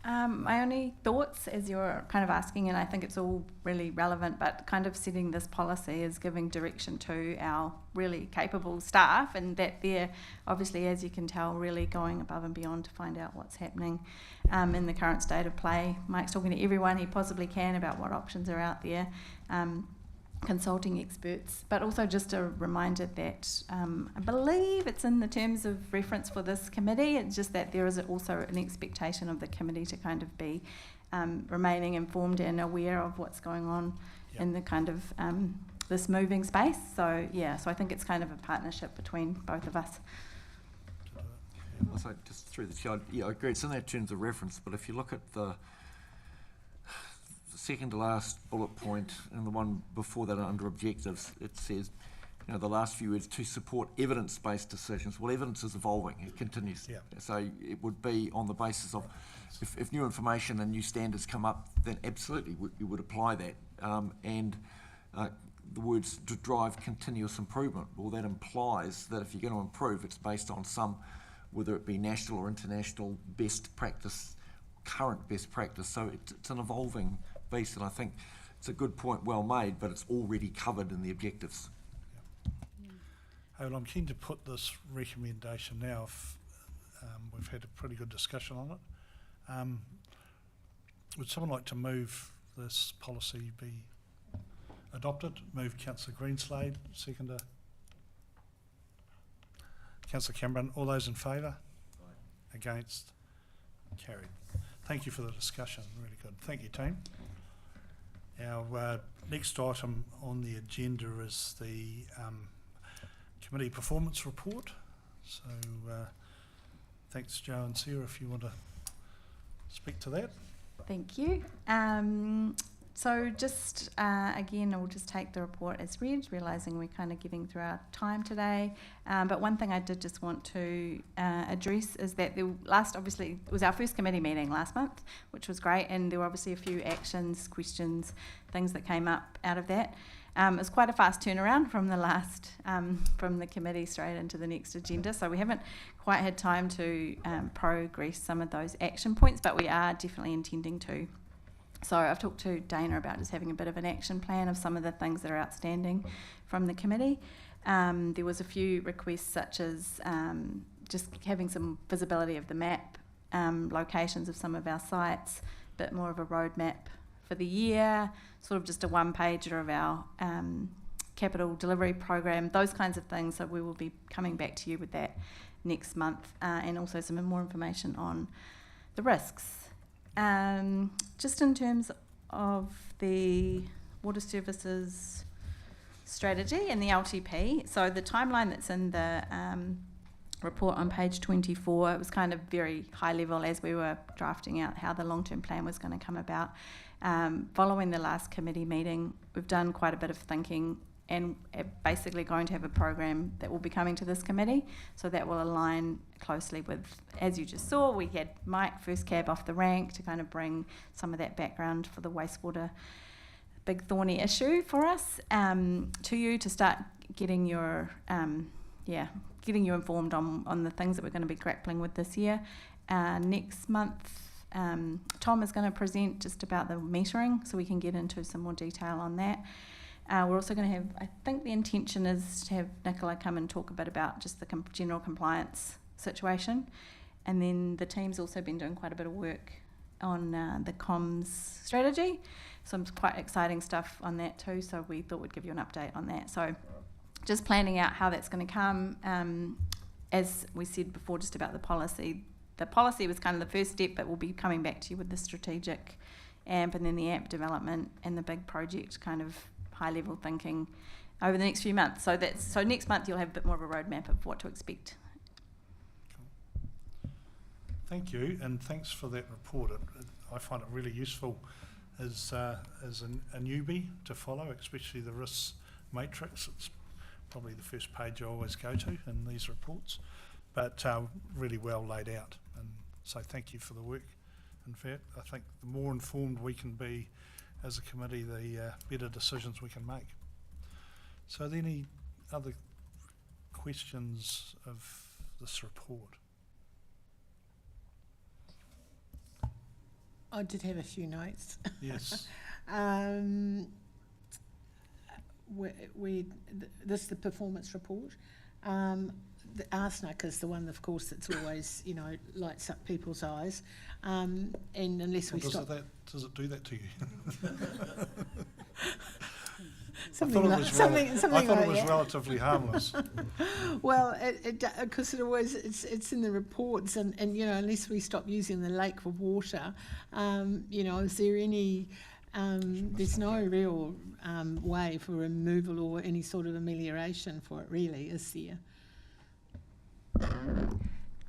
My only thoughts, as you're kind of asking, and I think it's all really relevant, but kind of setting this policy is giving direction to our really capable staff, and that they're obviously, as you can tell, really going above and beyond to find out what's happening in the current state of play. Mike's talking to everyone he possibly can about what options are out there, consulting experts, but also just a reminder that I believe it's in the terms of reference for this committee. It's just that there is also an expectation of the committee to kind of be remaining informed and aware of what's going on in the kind of this moving space. So yeah, so I think it's kind of a partnership between both of us.
Also, just through the chair, yeah, I agree. It's in that terms of reference, but if you look at the second to last bullet point and the one before that under objectives, it says, you know, the last few words, to support evidence-based decisions. Well, evidence is evolving, it continues. Yeah. So it would be on the basis of, if new information and new standards come up, then absolutely you would apply that. The words to drive continuous improvement, well, that implies that if you're going to improve, it's based on some, whether it be national or international best practice, current best practice. So it's an evolving beast, and I think it's a good point, well made, but it's already covered in the objectives.
Well, I'm keen to put this recommendation now. If, we've had a pretty good discussion on it. Would someone like to move this policy be adopted? Move Councillor Greenslade, seconder. Councillor Cameron, all those in favour? Against? Carried. Thank you for the discussion, really good. Thank you, team. Our next item on the agenda is the committee performance report. So thanks, Joe and Sarah, if you want to speak to that.
Thank you. So just, again, I'll just take the report as read, realising we're kind of getting through our time today. But one thing I did just want to address is that obviously, it was our first committee meeting last month, which was great, and there were obviously a few actions, questions, things that came up out of that. It was quite a fast turnaround from the last, from the committee straight into the next agenda, so we haven't quite had time to progress some of those action points, but we are definitely intending to. So I've talked to Dana about just having a bit of an action plan of some of the things that are outstanding from the committee. There was a few requests such as just having some visibility of the map, locations of some of our sites, a bit more of a roadmap for the year, sort of just a one-pager of our capital delivery program, those kinds of things. So we will be coming back to you with that next month, and also some more information on the risks. Just in terms of the water services strategy and the LTP, so the timeline that's in the report on page 24, it was kind of very high level as we were drafting out how the long-term plan was going to come about. Following the last committee meeting, we've done quite a bit of thinking and basically going to have a program that will be coming to this committee, so that will align closely with, as you just saw, we had Mike first cab off the rank to kind of bring some of that background for the wastewater big thorny issue for us to you, to start getting your getting you informed on the things that we're going to be grappling with this year. Next month Tom is going to present just about the metering, so we can get into some more detail on that. We're also going to have, I think the intention is to have Nicola come and talk a bit about just the general compliance situation. And then the team's also been doing quite a bit of work on the comms strategy. Some quite exciting stuff on that too, so we thought we'd give you an update on that. So just planning out how that's going to come. As we said before, just about the policy. The policy was kind of the first step, but we'll be coming back to you with the strategic AMP and then the AMP development and the big project kind of high-level thinking over the next few months. So next month you'll have a bit more of a roadmap of what to expect.
Thank you, and thanks for that report. I find it really useful as a newbie to follow, especially the risks matrix. It's probably the first page I always go to in these reports, but really well laid out. And so thank you for the work. In fact, I think the more informed we can be as a committee, the better decisions we can make. So are there any other questions of this report?
I did have a few notes.
Yes.
This is the performance report. The arsenic is the one, of course, that's always, you know, lights up people's eyes. And unless we stop...
Does it do that to you?
Something like
it was
that.
relatively harmless.
Well, because it always it's in the reports, and you know, unless we stop using the lake for water, you know, is there any? There's no real way for removal or any sort of amelioration for it, really, is there?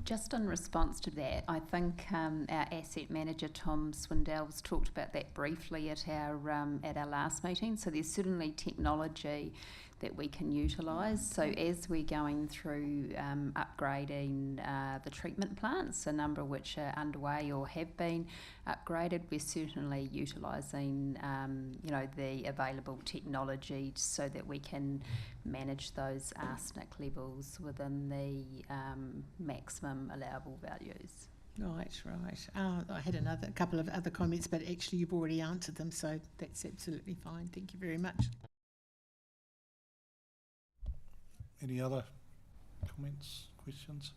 Just in response to that, I think our asset manager Tom Swindell's talked about that briefly at our last meeting. So there's certainly technology that we can utilise. So as we're going through upgrading the treatment plants, a number of which are underway or have been upgraded, we're certainly utilising you know, the available technology so that we can manage those arsenic levels within the maximum allowable values.
Right. I had a couple of other comments, but actually you've already answered them, so that's absolutely fine. Thank you very much.
Any other comments, questions?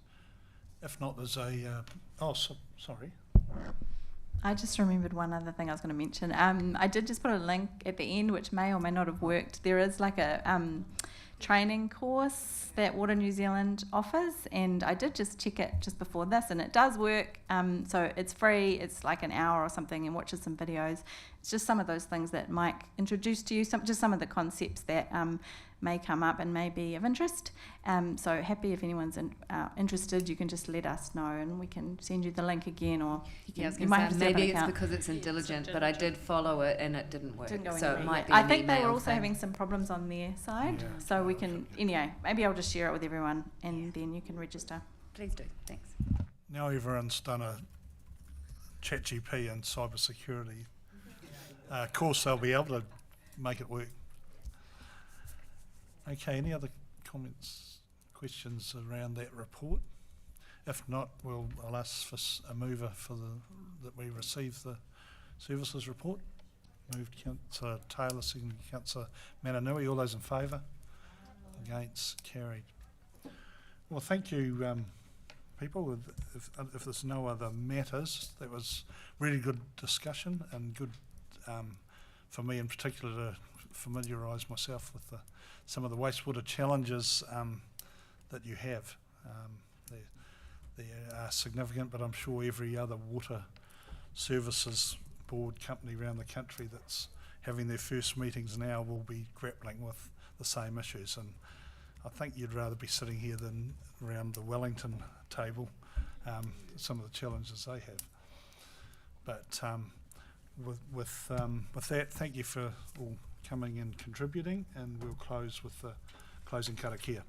If not, there's a... sorry.
I just remembered one other thing I was going to mention. I did just put a link at the end, which may or may not have worked. There is like a training course that Water New Zealand offers, and I did just check it just before this, and it does work. So it's free. It's like an hour or something, and watches some videos. It's just some of those things that Mike introduced to you, just some of the concepts that may come up and may be of interest. So happy if anyone's interested, you can just let us know and we can send you the link again, or you can,
Yeah, I was
you
going
might
to
have
say,
to set up an
maybe it's
account.
because it's intelligent, but I did follow it and it didn't work.
Didn't go
So it
anywhere
might
yet.
be
I
an
think they were
email
also
thing.
having some problems on their side,
Yeah.
so we can, anyway, maybe I'll just share it with everyone and then you can register.
Please do, thanks.
Now everyone's done a ChatGPT and cybersecurity course, they'll be able to make it work. Okay, any other comments, questions around that report? If not, I'll ask for a mover that we receive the services report. Moved Councillor Taylor, seconded Councillor Mananui. All those in favour? Against? Carried. Well, thank you, people. If there's no other matters, that was really good discussion and good for me in particular to familiarise myself with some of the wastewater challenges that you have. They are significant, but I'm sure every other water services board company around the country that's having their first meetings now will be grappling with the same issues, and I think you'd rather be sitting here than around the Wellington table, some of the challenges they have. But with that, thank you for all coming and contributing, and we'll close with the closing karakia.